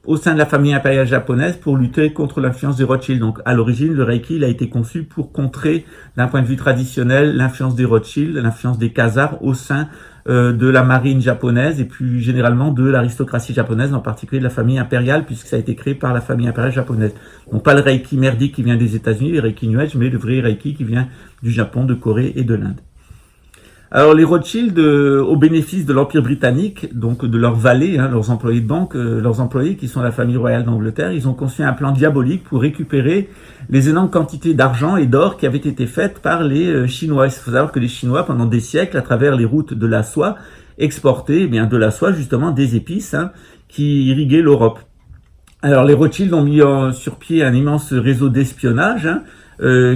au sein de la famille impériale japonaise pour lutter contre l'influence des Rothschild. Donc, à l'origine, le Reiki, il a été conçu pour contrer, d'un point de vue traditionnel, l'influence des Rothschild, l'influence des Khazars au sein de la marine japonaise et plus généralement de l'aristocratie japonaise, en particulier de la famille impériale, puisque ça a été créé par la famille impériale japonaise. Donc, pas le Reiki merdique qui vient des États-Unis, le Reiki New Age, mais le vrai Reiki qui vient du Japon, de Corée et de l'Inde. Alors les Rothschild, au bénéfice de l'Empire britannique, donc de leurs valets, hein, leurs employés de banque, leurs employés qui sont la famille royale d'Angleterre, ils ont conçu un plan diabolique pour récupérer les énormes quantités d'argent et d'or qui avaient été faites par les Chinois. Il faut savoir que les Chinois, pendant des siècles, à travers les routes de la soie, exportaient eh bien de la soie, justement des épices hein, qui irriguaient l'Europe. Alors les Rothschild ont mis sur pied un immense réseau d'espionnage, hein,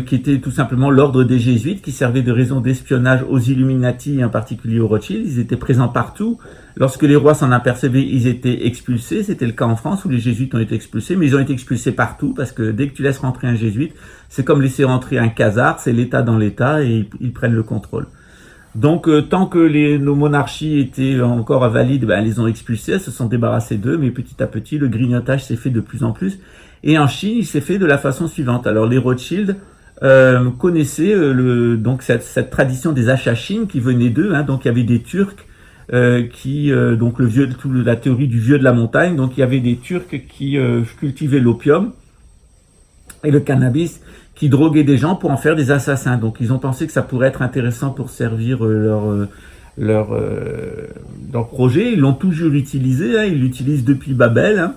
qui était tout simplement l'ordre des Jésuites, qui servait de raison d'espionnage aux Illuminati, en particulier aux Rothschild. Ils étaient présents partout. Lorsque les rois s'en apercevaient, ils étaient expulsés. C'était le cas en France, où les Jésuites ont été expulsés, mais ils ont été expulsés partout, parce que dès que tu laisses rentrer un Jésuite, c'est comme laisser rentrer un khazar, c'est l'État dans l'État, et ils prennent le contrôle. Donc, tant que nos monarchies étaient encore valides, ben, elles les ont expulsés, elles se sont débarrassées d'eux, mais petit à petit, le grignotage s'est fait de plus en plus. Et en Chine, il s'est fait de la façon suivante. Alors, les Rothschild connaissaient donc cette tradition des achachines qui venait d'eux. Hein. Donc, il y avait des Turcs donc la théorie du vieux de la montagne. Donc, il y avait des Turcs qui cultivaient l'opium et le cannabis, qui droguaient des gens pour en faire des assassins. Donc, ils ont pensé que ça pourrait être intéressant pour servir leur projet. Ils l'ont toujours utilisé. Hein. Ils l'utilisent depuis Babel. Hein.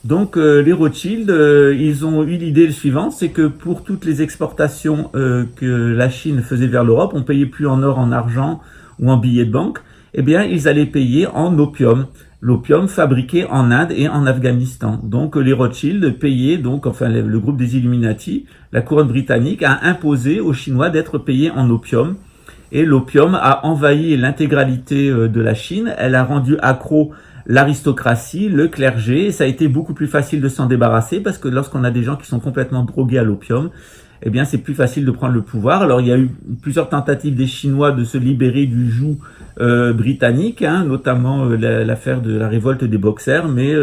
Donc les Rothschild, ils ont eu l'idée suivante, c'est que pour toutes les exportations que la Chine faisait vers l'Europe, on payait plus en or, en argent ou en billets de banque, eh bien ils allaient payer en opium. L'opium fabriqué en Inde et en Afghanistan. Donc les Rothschild payaient, le groupe des Illuminati, la couronne britannique a imposé aux Chinois d'être payés en opium. Et l'opium a envahi l'intégralité de la Chine, elle a rendu accro l'aristocratie, le clergé, et ça a été beaucoup plus facile de s'en débarrasser parce que lorsqu'on a des gens qui sont complètement drogués à l'opium, eh bien c'est plus facile de prendre le pouvoir. Alors il y a eu plusieurs tentatives des Chinois de se libérer du joug britannique, hein, notamment l'affaire de la révolte des Boxers, mais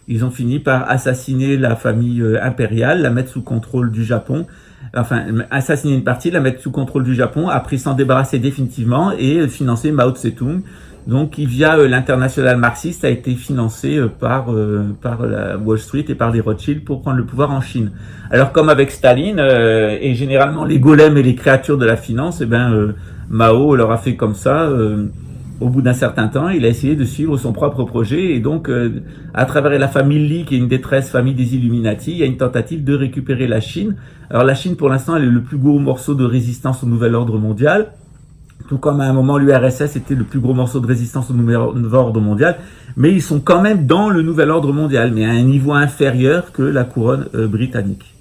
ils ont fini par assassiner la famille impériale, la mettre sous contrôle du Japon, enfin assassiner une partie, la mettre sous contrôle du Japon, après s'en débarrasser définitivement et financer Mao Tse-tung. Donc qui via l'international marxiste a été financé par la Wall Street et par les Rothschild pour prendre le pouvoir en Chine. Alors comme avec Staline et généralement les golems et les créatures de la finance, Mao leur a fait comme ça. Au bout d'un certain temps, il a essayé de suivre son propre projet et donc, à travers la famille Li, qui est une des 13 familles des Illuminati, il y a une tentative de récupérer la Chine. Alors la Chine, pour l'instant, elle est le plus gros morceau de résistance au nouvel ordre mondial, tout comme à un moment l'URSS était le plus gros morceau de résistance au nouvel ordre mondial, mais ils sont quand même dans le nouvel ordre mondial, mais à un niveau inférieur que la couronne britannique.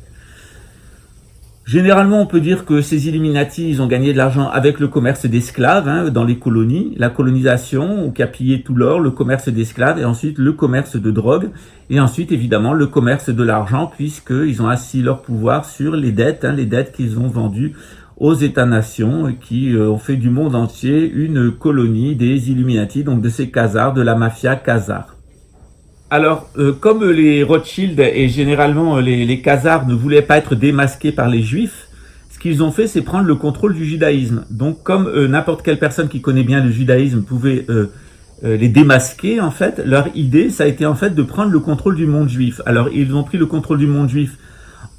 Généralement, on peut dire que ces Illuminati, ils ont gagné de l'argent avec le commerce d'esclaves dans les colonies, la colonisation, qui a pillé tout l'or, le commerce d'esclaves, et ensuite le commerce de drogue, et ensuite évidemment le commerce de l'argent, puisqu'ils ont assis leur pouvoir sur les dettes qu'ils ont vendues aux États-nations, qui ont fait du monde entier une colonie des Illuminati, donc de ces khazars, de la mafia khazare. Alors, comme les Rothschild et généralement les khazars ne voulaient pas être démasqués par les juifs, ce qu'ils ont fait, c'est prendre le contrôle du judaïsme. Donc, comme n'importe quelle personne qui connaît bien le judaïsme pouvait les démasquer, en fait, leur idée, ça a été en fait de prendre le contrôle du monde juif. Alors, ils ont pris le contrôle du monde juif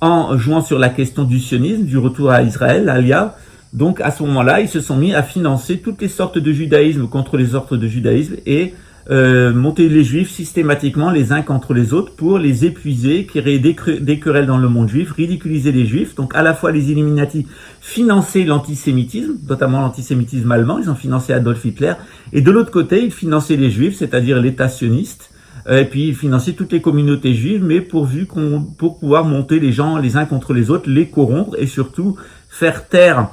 en jouant sur la question du sionisme, du retour à Israël, l'Alia. Donc, à ce moment-là, ils se sont mis à financer toutes les sortes de judaïsme contre les sortes de judaïsme et monter les juifs systématiquement les uns contre les autres pour les épuiser, créer des querelles dans le monde juif, ridiculiser les juifs. Donc à la fois les Illuminati finançaient l'antisémitisme, notamment l'antisémitisme allemand, ils ont financé Adolf Hitler, et de l'autre côté ils finançaient les juifs, c'est-à-dire l'État sioniste, et puis ils finançaient toutes les communautés juives, mais pour pouvoir monter les gens les uns contre les autres, les corrompre et surtout faire taire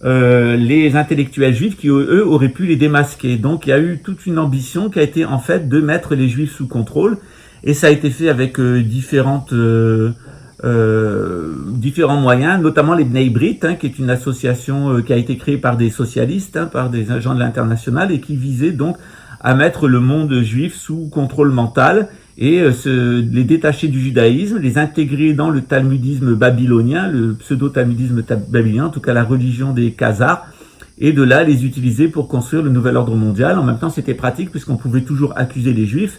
les intellectuels juifs qui, eux, auraient pu les démasquer. Donc, il y a eu toute une ambition qui a été, en fait, de mettre les juifs sous contrôle. Et ça a été fait avec différents moyens, notamment les Bnei Brit, qui est une association qui a été créée par des socialistes, par des agents de l'international, et qui visait donc à mettre le monde juif sous contrôle mental et les détacher du judaïsme, les intégrer dans le talmudisme babylonien, le pseudo-talmudisme babylonien, en tout cas la religion des Khazars, et de là les utiliser pour construire le nouvel ordre mondial. En même temps, c'était pratique puisqu'on pouvait toujours accuser les juifs,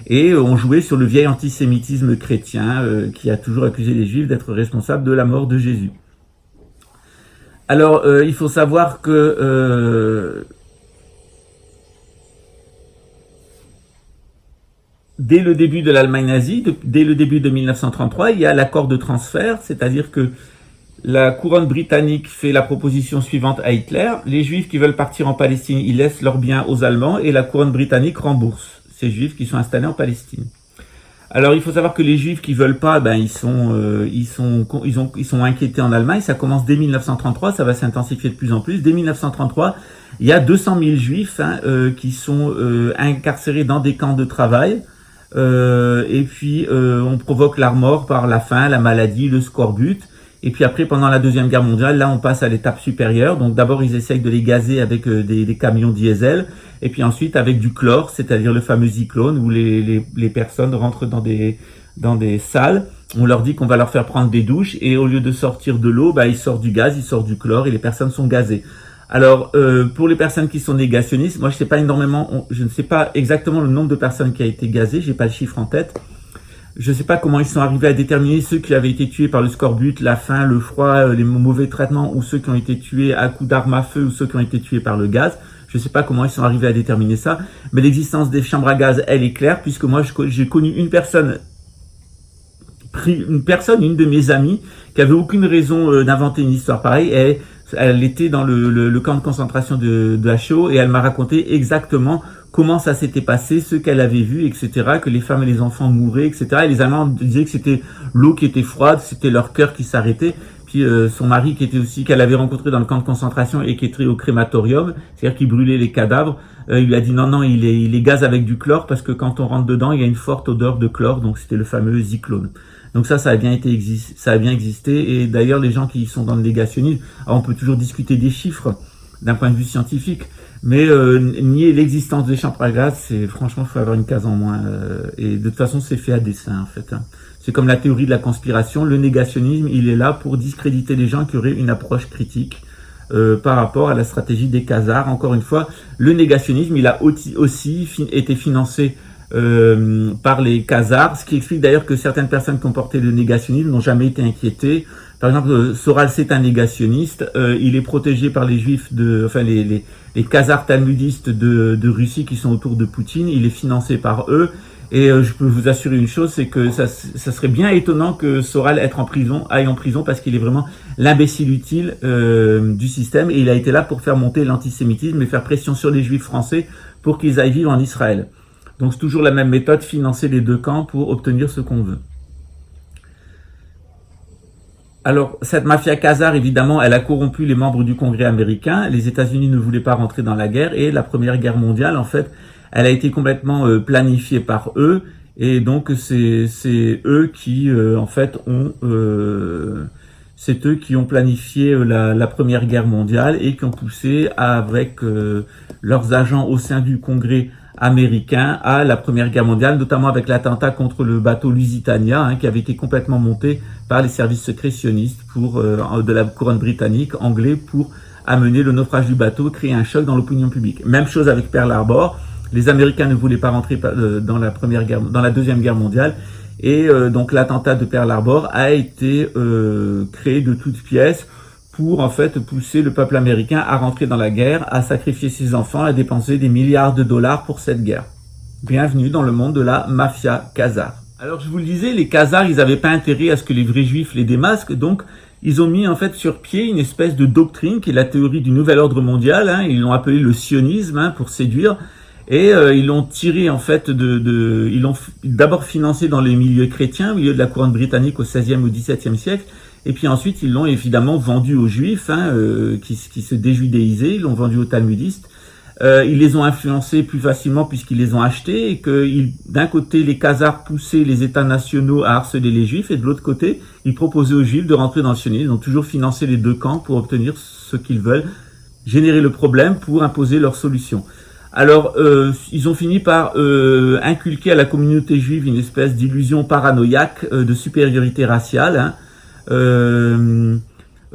et on jouait sur le vieil antisémitisme chrétien qui a toujours accusé les juifs d'être responsables de la mort de Jésus. Alors, il faut savoir que dès le début de l'Allemagne nazie, dès le début de 1933, il y a l'accord de transfert, c'est-à-dire que la couronne britannique fait la proposition suivante à Hitler. Les juifs qui veulent partir en Palestine, ils laissent leurs biens aux Allemands et la couronne britannique rembourse ces juifs qui sont installés en Palestine. Alors il faut savoir que les juifs qui veulent pas, ils sont inquiétés en Allemagne. Ça commence dès 1933, ça va s'intensifier de plus en plus. Dès 1933, il y a 200 000 juifs qui sont incarcérés dans des camps de travail. Et puis on provoque leur mort par la faim, la maladie, le scorbut. Et puis après, pendant la Deuxième Guerre mondiale, là on passe à l'étape supérieure. Donc d'abord ils essayent de les gazer avec des camions diesel, et puis ensuite avec du chlore, c'est-à-dire le fameux cyclone, où les personnes rentrent dans des salles. On leur dit qu'on va leur faire prendre des douches, et au lieu de sortir de l'eau, ils sortent du gaz, ils sortent du chlore, et les personnes sont gazées. Alors, pour les personnes qui sont négationnistes, moi je ne sais pas exactement le nombre de personnes qui a été gazées, j'ai pas le chiffre en tête. Je ne sais pas comment ils sont arrivés à déterminer ceux qui avaient été tués par le scorbut, la faim, le froid, les mauvais traitements, ou ceux qui ont été tués à coups d'armes à feu, ou ceux qui ont été tués par le gaz. Je ne sais pas comment ils sont arrivés à déterminer ça, mais l'existence des chambres à gaz, elle est claire, puisque moi j'ai connu une de mes amies, qui avait aucune raison d'inventer une histoire pareille, et elle était dans le camp de concentration de Dachau, et elle m'a raconté exactement comment ça s'était passé, ce qu'elle avait vu, etc., que les femmes et les enfants mouraient, etc. Et les Allemands disaient que c'était l'eau qui était froide, c'était leur cœur qui s'arrêtait. Puis son mari qu'elle avait rencontré dans le camp de concentration et qui était au crématorium, c'est-à-dire qu'il brûlait les cadavres, il lui a dit non, il les gaze avec du chlore parce que quand on rentre dedans, il y a une forte odeur de chlore, donc c'était le fameux cyclone. Donc ça a bien existé, et d'ailleurs les gens qui sont dans le négationnisme, alors on peut toujours discuter des chiffres d'un point de vue scientifique, Mais nier l'existence des chambres à gaz, c'est franchement, il faut avoir une case en moins. Et de toute façon, c'est fait à dessein, en fait. Hein. C'est comme la théorie de la conspiration. Le négationnisme, il est là pour discréditer les gens qui auraient une approche critique par rapport à la stratégie des Khazars. Encore une fois, le négationnisme, il a aussi été financé par les Khazars, ce qui explique d'ailleurs que certaines personnes qui ont porté le négationnisme n'ont jamais été inquiétées. Par exemple, Soral, c'est un négationniste. Il est protégé par les juifs les Khazars talmudistes de Russie qui sont autour de Poutine. Il est financé par eux. Et je peux vous assurer une chose, c'est que ça serait bien étonnant que Soral aille en prison parce qu'il est vraiment l'imbécile utile du système. Et il a été là pour faire monter l'antisémitisme et faire pression sur les juifs français pour qu'ils aillent vivre en Israël. Donc c'est toujours la même méthode, financer les deux camps pour obtenir ce qu'on veut. Alors, cette mafia khazare, évidemment, elle a corrompu les membres du Congrès américain. Les États-Unis ne voulaient pas rentrer dans la guerre et la Première Guerre mondiale, en fait, elle a été complètement planifiée par eux. Et donc, c'est eux qui, en fait, c'est eux qui ont planifié la Première Guerre mondiale et qui ont poussé avec leurs agents au sein du Congrès américain à la Première Guerre mondiale, notamment avec l'attentat contre le bateau Lusitania, hein, qui avait été complètement monté par les services secrets sionistes de la couronne britannique, anglais, pour amener le naufrage du bateau, créer un choc dans l'opinion publique. Même chose avec Pearl Harbor. Les Américains ne voulaient pas rentrer dans la Deuxième Guerre mondiale. Et donc l'attentat de Pearl Harbor a été créé de toutes pièces pour en fait pousser le peuple américain à rentrer dans la guerre, à sacrifier ses enfants, à dépenser des milliards de dollars pour cette guerre. Bienvenue dans le monde de la mafia khazare. Alors je vous le disais, les Khazars, ils n'avaient pas intérêt à ce que les vrais juifs les démasquent, donc ils ont mis en fait sur pied une espèce de doctrine qui est la théorie du nouvel ordre mondial, hein, ils l'ont appelé le sionisme, hein, pour séduire. Et ils l'ont tiré en fait ils l'ont d'abord financé dans les milieux chrétiens, au milieu de la couronne britannique au XVIe ou XVIIe siècle, et puis ensuite ils l'ont évidemment vendu aux juifs, hein, qui se déjudéisaient, ils l'ont vendu aux talmudistes. Ils les ont influencés plus facilement puisqu'ils les ont achetés, et que d'un côté les Khazars poussaient les États nationaux à harceler les juifs, et de l'autre côté ils proposaient aux juifs de rentrer dans le sionisme. Ils ont toujours financé les deux camps pour obtenir ce qu'ils veulent, générer le problème pour imposer leur solution. Alors, ils ont fini par inculquer à la communauté juive une espèce d'illusion paranoïaque de supériorité raciale. Hein.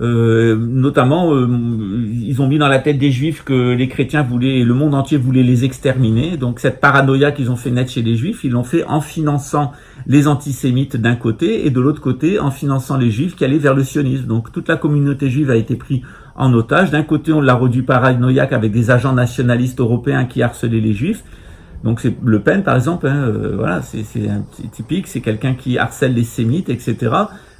Notamment, ils ont mis dans la tête des juifs que les chrétiens le monde entier voulait les exterminer. Donc cette paranoïa qu'ils ont fait naître chez les juifs, ils l'ont fait en finançant les antisémites d'un côté et de l'autre côté en finançant les juifs qui allaient vers le sionisme. Donc toute la communauté juive a été prise en otage. D'un côté, on l'a rendu paranoïaque avec des agents nationalistes européens qui harcelaient les juifs. Donc c'est Le Pen par exemple, hein, voilà, c'est typique, c'est quelqu'un qui harcèle les sémites, etc.,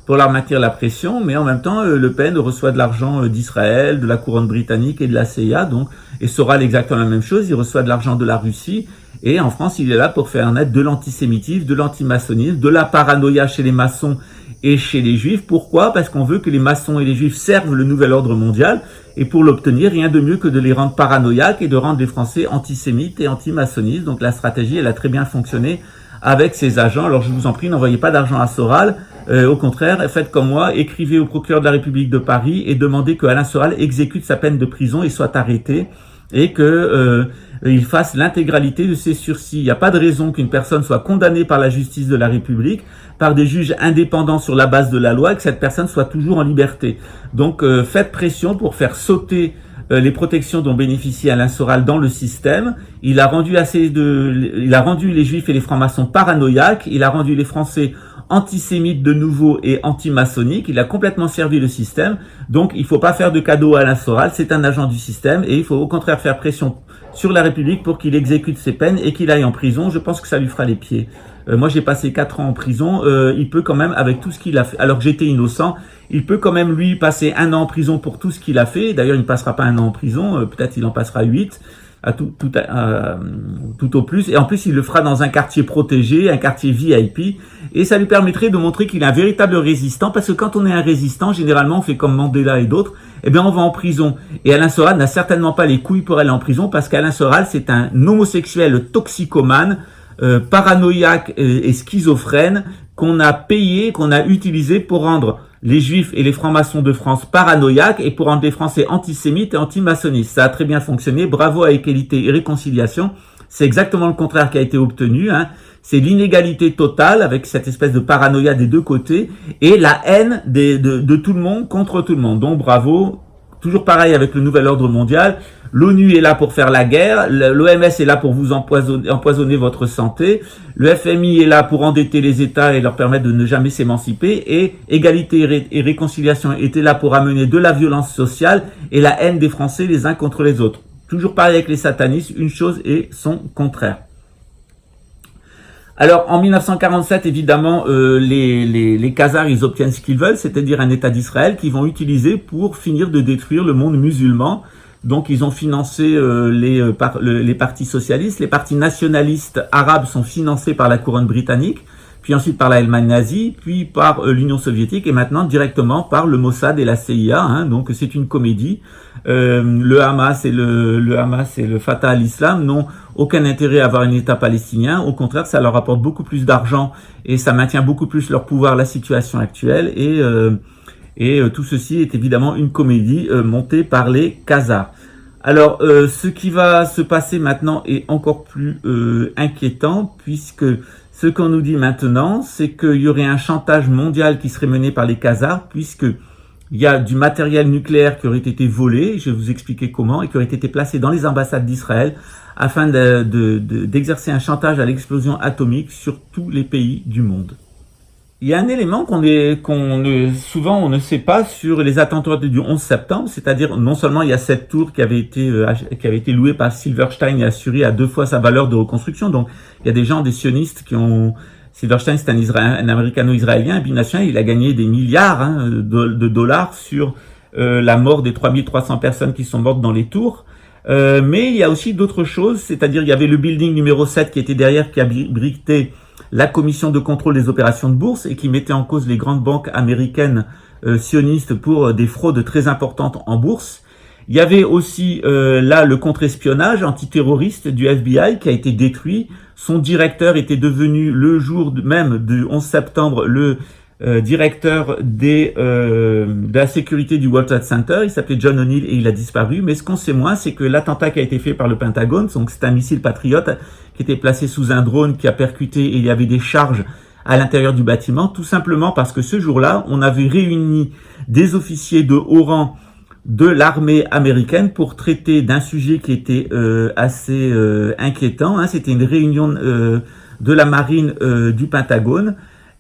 pour leur maintenir la pression, mais en même temps, Le Pen reçoit de l'argent d'Israël, de la couronne britannique et de la CIA, donc, et Soral exactement la même chose, il reçoit de l'argent de la Russie, et en France, il est là pour faire naître de l'antisémitisme, de l'antimaçonnisme, de la paranoïa chez les maçons et chez les juifs. Pourquoi? Parce qu'on veut que les maçons et les juifs servent le nouvel ordre mondial, et pour l'obtenir, rien de mieux que de les rendre paranoïaques et de rendre les Français antisémites et antimaçonnistes. Donc la stratégie, elle a très bien fonctionné avec ces agents. Alors je vous en prie, n'envoyez pas d'argent à Soral. Au contraire, faites comme moi, écrivez au procureur de la République de Paris et demandez que Alain Soral exécute sa peine de prison et soit arrêté, et que il fasse l'intégralité de ses sursis. Il n'y a pas de raison qu'une personne soit condamnée par la justice de la République, par des juges indépendants sur la base de la loi, et que cette personne soit toujours en liberté. Donc faites pression pour faire sauter les protections dont bénéficie Alain Soral dans le système. Il a rendu les juifs et les francs-maçons paranoïaques, il a rendu les Français antisémite de nouveau et anti-maçonnique, il a complètement servi le système, donc il ne faut pas faire de cadeau à Alain Soral, c'est un agent du système, et il faut au contraire faire pression sur la République pour qu'il exécute ses peines et qu'il aille en prison. Je pense que ça lui fera les pieds. Moi j'ai passé 4 ans en prison, il peut quand même, avec tout ce qu'il a fait, alors que j'étais innocent, il peut quand même lui passer 1 an en prison pour tout ce qu'il a fait. D'ailleurs il ne passera pas 1 an en prison, peut-être il en passera 8, tout au plus, et en plus il le fera dans un quartier protégé, un quartier VIP, et ça lui permettrait de montrer qu'il est un véritable résistant, parce que quand on est un résistant, généralement on fait comme Mandela et d'autres, eh bien on va en prison, et Alain Soral n'a certainement pas les couilles pour aller en prison, parce qu'Alain Soral c'est un homosexuel toxicomane, paranoïaque et schizophrène, qu'on a payé, qu'on a utilisé pour rendre les Juifs et les francs-maçons de France paranoïaques et pour rendre les Français antisémites et anti-maçonnistes. Ça a très bien fonctionné. Bravo à Égalité et Réconciliation. C'est exactement le contraire qui a été obtenu. C'est l'inégalité totale avec cette espèce de paranoïa des deux côtés et la haine de tout le monde contre tout le monde. Donc bravo. Toujours pareil avec le nouvel ordre mondial. L'ONU est là pour faire la guerre. L'OMS est là pour vous empoisonner votre santé. Le FMI est là pour endetter les États et leur permettre de ne jamais s'émanciper. Et Égalité et Réconciliation était là pour amener de la violence sociale et la haine des Français les uns contre les autres. Toujours pareil avec les satanistes, une chose et son contraire. Alors, en 1947, évidemment, les Khazars, ils obtiennent ce qu'ils veulent, c'est-à-dire un État d'Israël qu'ils vont utiliser pour finir de détruire le monde musulman. Donc, ils ont financé les partis socialistes. Les partis nationalistes arabes sont financés par la couronne britannique, puis ensuite par l'Allemagne nazie, puis par l'Union soviétique, et maintenant directement par le Mossad et la CIA. Donc, c'est une comédie. Le Hamas et le Fatah al-Islam n'ont aucun intérêt à avoir un État palestinien. Au contraire, ça leur apporte beaucoup plus d'argent et ça maintient beaucoup plus leur pouvoir, la situation actuelle. Et tout ceci est évidemment une comédie montée par les Khazars. Alors, ce qui va se passer maintenant est encore plus inquiétant, puisque ce qu'on nous dit maintenant, c'est qu'il y aurait un chantage mondial qui serait mené par les Khazars, puisque il y a du matériel nucléaire qui aurait été volé, je vais vous expliquer comment, et qui aurait été placé dans les ambassades d'Israël afin d'exercer un chantage à l'explosion atomique sur tous les pays du monde. Il y a un élément souvent on ne sait pas sur les attentats du 11 septembre, c'est-à-dire non seulement il y a cette tour qui avait été louée par Silverstein et assurée à 2 fois sa valeur de reconstruction, donc il y a des gens, des sionistes qui ont... Silverstein, c'est un américano-israélien, binational, il a gagné des milliards de dollars sur la mort des 3300 personnes qui sont mortes dans les tours. Mais il y a aussi d'autres choses, c'est-à-dire il y avait le building numéro 7 qui était derrière, qui abritait la commission de contrôle des opérations de bourse et qui mettait en cause les grandes banques américaines sionistes pour des fraudes très importantes en bourse. Il y avait aussi là le contre-espionnage antiterroriste du FBI qui a été détruit. Son directeur était devenu le jour même du 11 septembre le directeur de la sécurité du World Trade Center. Il s'appelait John O'Neill et il a disparu. Mais ce qu'on sait moins, c'est que l'attentat qui a été fait par le Pentagone, donc c'est un missile Patriot qui était placé sous un drone qui a percuté et il y avait des charges à l'intérieur du bâtiment, tout simplement parce que ce jour-là, on avait réuni des officiers de haut rang de l'armée américaine pour traiter d'un sujet qui était assez inquiétant. C'était une réunion de la marine du Pentagone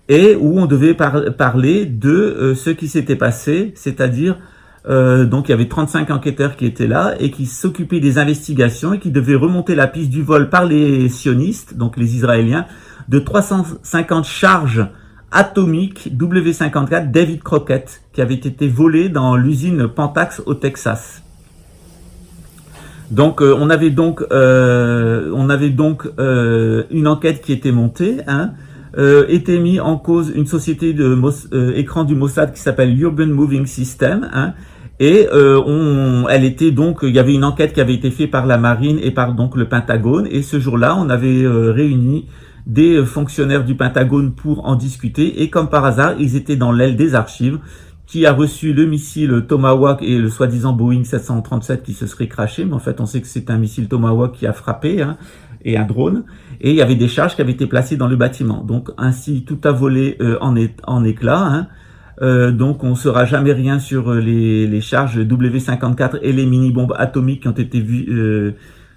et où on devait parler de ce qui s'était passé, c'est-à-dire donc il y avait 35 enquêteurs qui étaient là et qui s'occupaient des investigations et qui devaient remonter la piste du vol par les sionistes, donc les Israéliens, de 350 charges atomique W54 David Crockett qui avait été volé dans l'usine Pentax au Texas. Donc on avait donc une enquête qui était montée, était mis en cause une société de écran du Mossad qui s'appelle Urban Moving System, et elle était donc, il y avait une enquête qui avait été faite par la marine et par donc le Pentagone, et ce jour-là on avait réuni des fonctionnaires du Pentagone pour en discuter, et comme par hasard, ils étaient dans l'aile des archives qui a reçu le missile Tomahawk et le soi-disant Boeing 737 qui se serait crashé, mais en fait on sait que c'est un missile Tomahawk qui a frappé, et un drone, et il y avait des charges qui avaient été placées dans le bâtiment. Donc ainsi tout a volé en éclats, donc on ne saura jamais rien sur les charges W54 et les mini-bombes atomiques qui ont été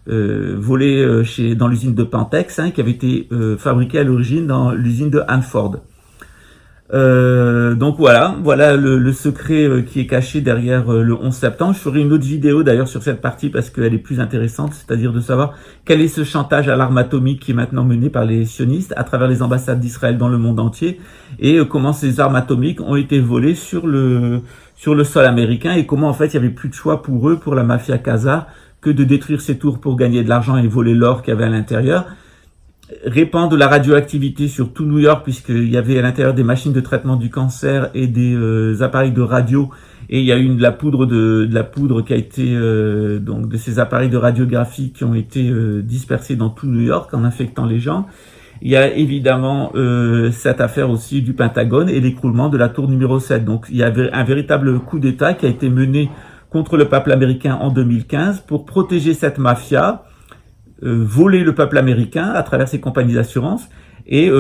volé dans l'usine de Pentex, qui avait été fabriqué à l'origine dans l'usine de Hanford. Donc voilà le secret qui est caché derrière le 11 septembre. Je ferai une autre vidéo d'ailleurs sur cette partie parce qu'elle est plus intéressante, c'est-à-dire de savoir quel est ce chantage à l'arme atomique qui est maintenant mené par les sionistes à travers les ambassades d'Israël dans le monde entier, et comment ces armes atomiques ont été volées sur le sol américain, et comment en fait il y avait plus de choix pour eux, pour la mafia khazare, que de détruire ces tours pour gagner de l'argent et voler l'or qu'il y avait à l'intérieur, répandre de la radioactivité sur tout New York, puisqu'il y avait à l'intérieur des machines de traitement du cancer et des appareils de radio, et il y a eu de la poudre qui a été donc de ces appareils de radiographie qui ont été dispersés dans tout New York en infectant les gens. Il y a évidemment cette affaire aussi du Pentagone et l'écroulement de la tour numéro 7. Donc il y avait un véritable coup d'État qui a été mené contre le peuple américain en 2015 pour protéger cette mafia, voler le peuple américain à travers ses compagnies d'assurance et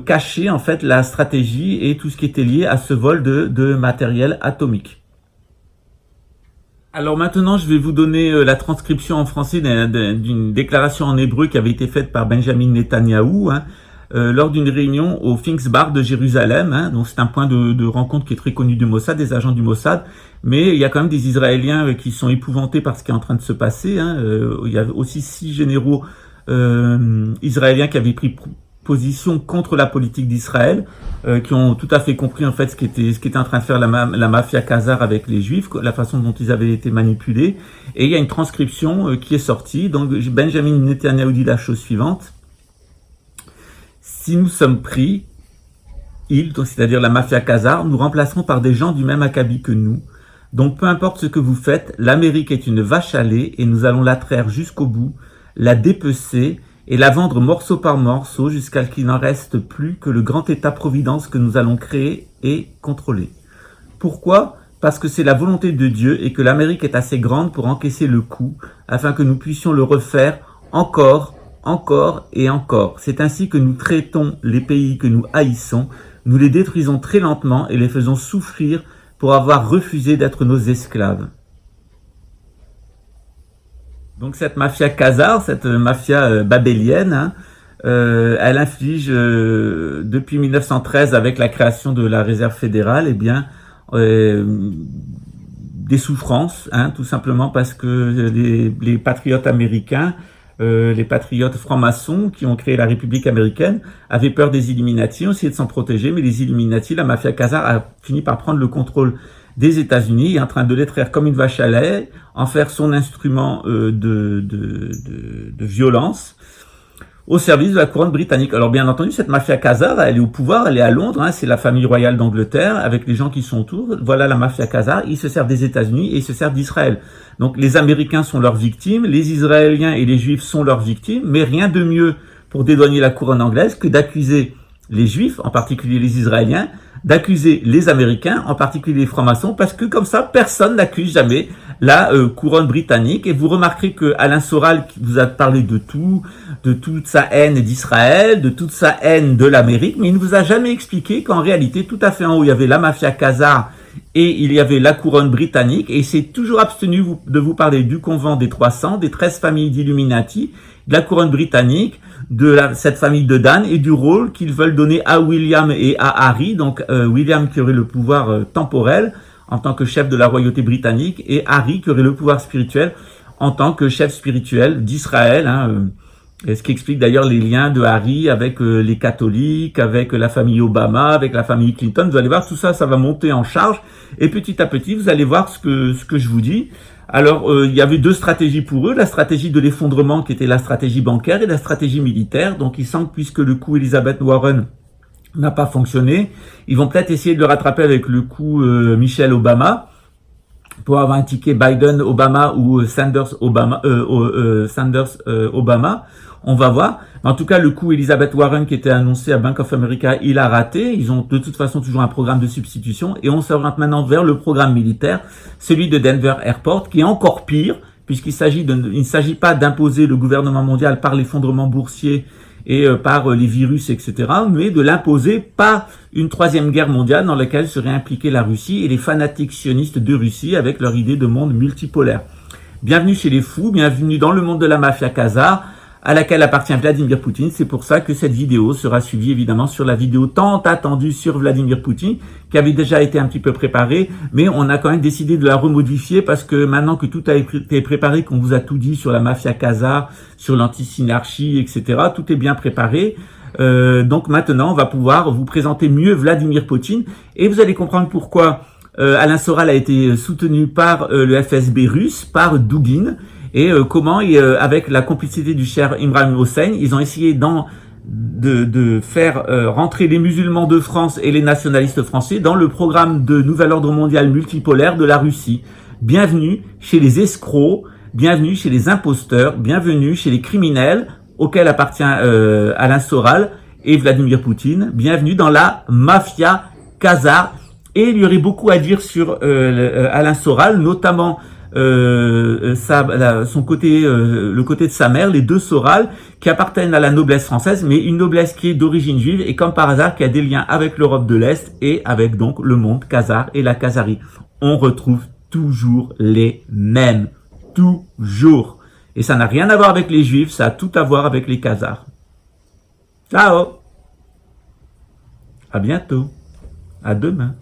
cacher en fait la stratégie et tout ce qui était lié à ce vol de matériel atomique. Alors maintenant, je vais vous donner la transcription en français d'une déclaration en hébreu qui avait été faite par Benjamin Netanyahou lors d'une réunion au Pfingstbar de Jérusalem. Donc c'est un point de rencontre qui est très connu du Mossad, des agents du Mossad. Mais il y a quand même des Israéliens qui sont épouvantés par ce qui est en train de se passer. Il y a aussi 6 généraux israéliens qui avaient pris position contre la politique d'Israël, qui ont tout à fait compris en fait ce qui était en train de faire la mafia khazare avec les Juifs, la façon dont ils avaient été manipulés. Et il y a une transcription qui est sortie. Donc Benjamin Netanyahou dit la chose suivante: si nous sommes pris, c'est-à-dire la mafia khazare, nous remplacerons par des gens du même acabit que nous. Donc peu importe ce que vous faites, l'Amérique est une vache à lait et nous allons la traire jusqu'au bout, la dépecer et la vendre morceau par morceau jusqu'à ce qu'il n'en reste plus que le grand État-providence que nous allons créer et contrôler. Pourquoi ? Parce que c'est la volonté de Dieu et que l'Amérique est assez grande pour encaisser le coup, afin que nous puissions le refaire encore, encore et encore. C'est ainsi que nous traitons les pays que nous haïssons, nous les détruisons très lentement et les faisons souffrir pour avoir refusé d'être nos esclaves. Donc cette mafia khazare, cette mafia babélienne, elle inflige depuis 1913 avec la création de la réserve fédérale, des souffrances, tout simplement parce que les patriotes américains, les patriotes francs-maçons qui ont créé la République américaine avaient peur des Illuminati, ont essayé de s'en protéger, mais les Illuminati, la mafia khazare a fini par prendre le contrôle des États-Unis, est en train de les traire comme une vache à lait, en faire son instrument de violence au service de la couronne britannique. Alors bien entendu, cette mafia khazare, elle est au pouvoir, elle est à Londres, c'est la famille royale d'Angleterre avec les gens qui sont autour. Voilà la mafia khazare, ils se servent des États-Unis et ils se servent d'Israël. Donc les Américains sont leurs victimes, les Israéliens et les Juifs sont leurs victimes, mais rien de mieux pour dédouaner la couronne anglaise que d'accuser les Juifs, en particulier les Israéliens, d'accuser les Américains, en particulier les francs-maçons, parce que comme ça, personne n'accuse jamais la couronne britannique. Et vous remarquerez que Alain Soral qui vous a parlé de tout, de toute sa haine d'Israël, de toute sa haine de l'Amérique, mais il ne vous a jamais expliqué qu'en réalité, tout à fait en haut, il y avait la mafia khazare et il y avait la couronne britannique, et il s'est toujours abstenu de vous parler du convent des 300, des 13 familles d'Illuminati, de la couronne britannique, cette famille de Dan et du rôle qu'ils veulent donner à William et à Harry. Donc William qui aurait le pouvoir temporel en tant que chef de la royauté britannique et Harry qui aurait le pouvoir spirituel en tant que chef spirituel d'Israël. Et ce qui explique d'ailleurs les liens de Harry avec les catholiques, avec la famille Obama, avec la famille Clinton. Vous allez voir, tout ça, ça va monter en charge. Et petit à petit, vous allez voir ce que je vous dis. Alors, il y avait 2 stratégies pour eux, la stratégie de l'effondrement qui était la stratégie bancaire et la stratégie militaire. Donc, il semble, puisque le coup Elizabeth Warren n'a pas fonctionné, ils vont peut-être essayer de le rattraper avec le coup Michelle Obama pour avoir un ticket Biden-Obama ou Sanders-Obama. On va voir. En tout cas, le coup Elizabeth Warren qui était annoncé à Bank of America, il a raté. Ils ont de toute façon toujours un programme de substitution. Et on s'oriente maintenant vers le programme militaire, celui de Denver Airport, qui est encore pire, puisqu'il ne s'agit pas d'imposer le gouvernement mondial par l'effondrement boursier et par les virus, etc., mais de l'imposer par une 3e guerre mondiale dans laquelle serait impliquée la Russie et les fanatiques sionistes de Russie avec leur idée de monde multipolaire. Bienvenue chez les fous, bienvenue dans le monde de la mafia khazare, à laquelle appartient Vladimir Poutine. C'est pour ça que cette vidéo sera suivie évidemment sur la vidéo tant attendue sur Vladimir Poutine, qui avait déjà été un petit peu préparée, mais on a quand même décidé de la remodifier parce que maintenant que tout a été préparé, qu'on vous a tout dit sur la mafia khazare, sur l'antisynarchie, etc., tout est bien préparé. Donc maintenant, on va pouvoir vous présenter mieux Vladimir Poutine et vous allez comprendre pourquoi Alain Soral a été soutenu par le FSB russe, par Dugin, et comment, avec la complicité du cher Imran Hossein, ils ont essayé de faire rentrer les musulmans de France et les nationalistes français dans le programme de nouvel ordre mondial multipolaire de la Russie. Bienvenue chez les escrocs, bienvenue chez les imposteurs, bienvenue chez les criminels auxquels appartient Alain Soral et Vladimir Poutine. Bienvenue dans la mafia khazare. Et il y aurait beaucoup à dire sur Alain Soral, notamment son côté, le côté de sa mère, les deux Soral, qui appartiennent à la noblesse française, mais une noblesse qui est d'origine juive et comme par hasard qui a des liens avec l'Europe de l'Est et avec donc le monde khazare et la Khazarie. On retrouve toujours les mêmes, toujours. Et ça n'a rien à voir avec les juifs, ça a tout à voir avec les Khazars. Ciao, à bientôt, à demain.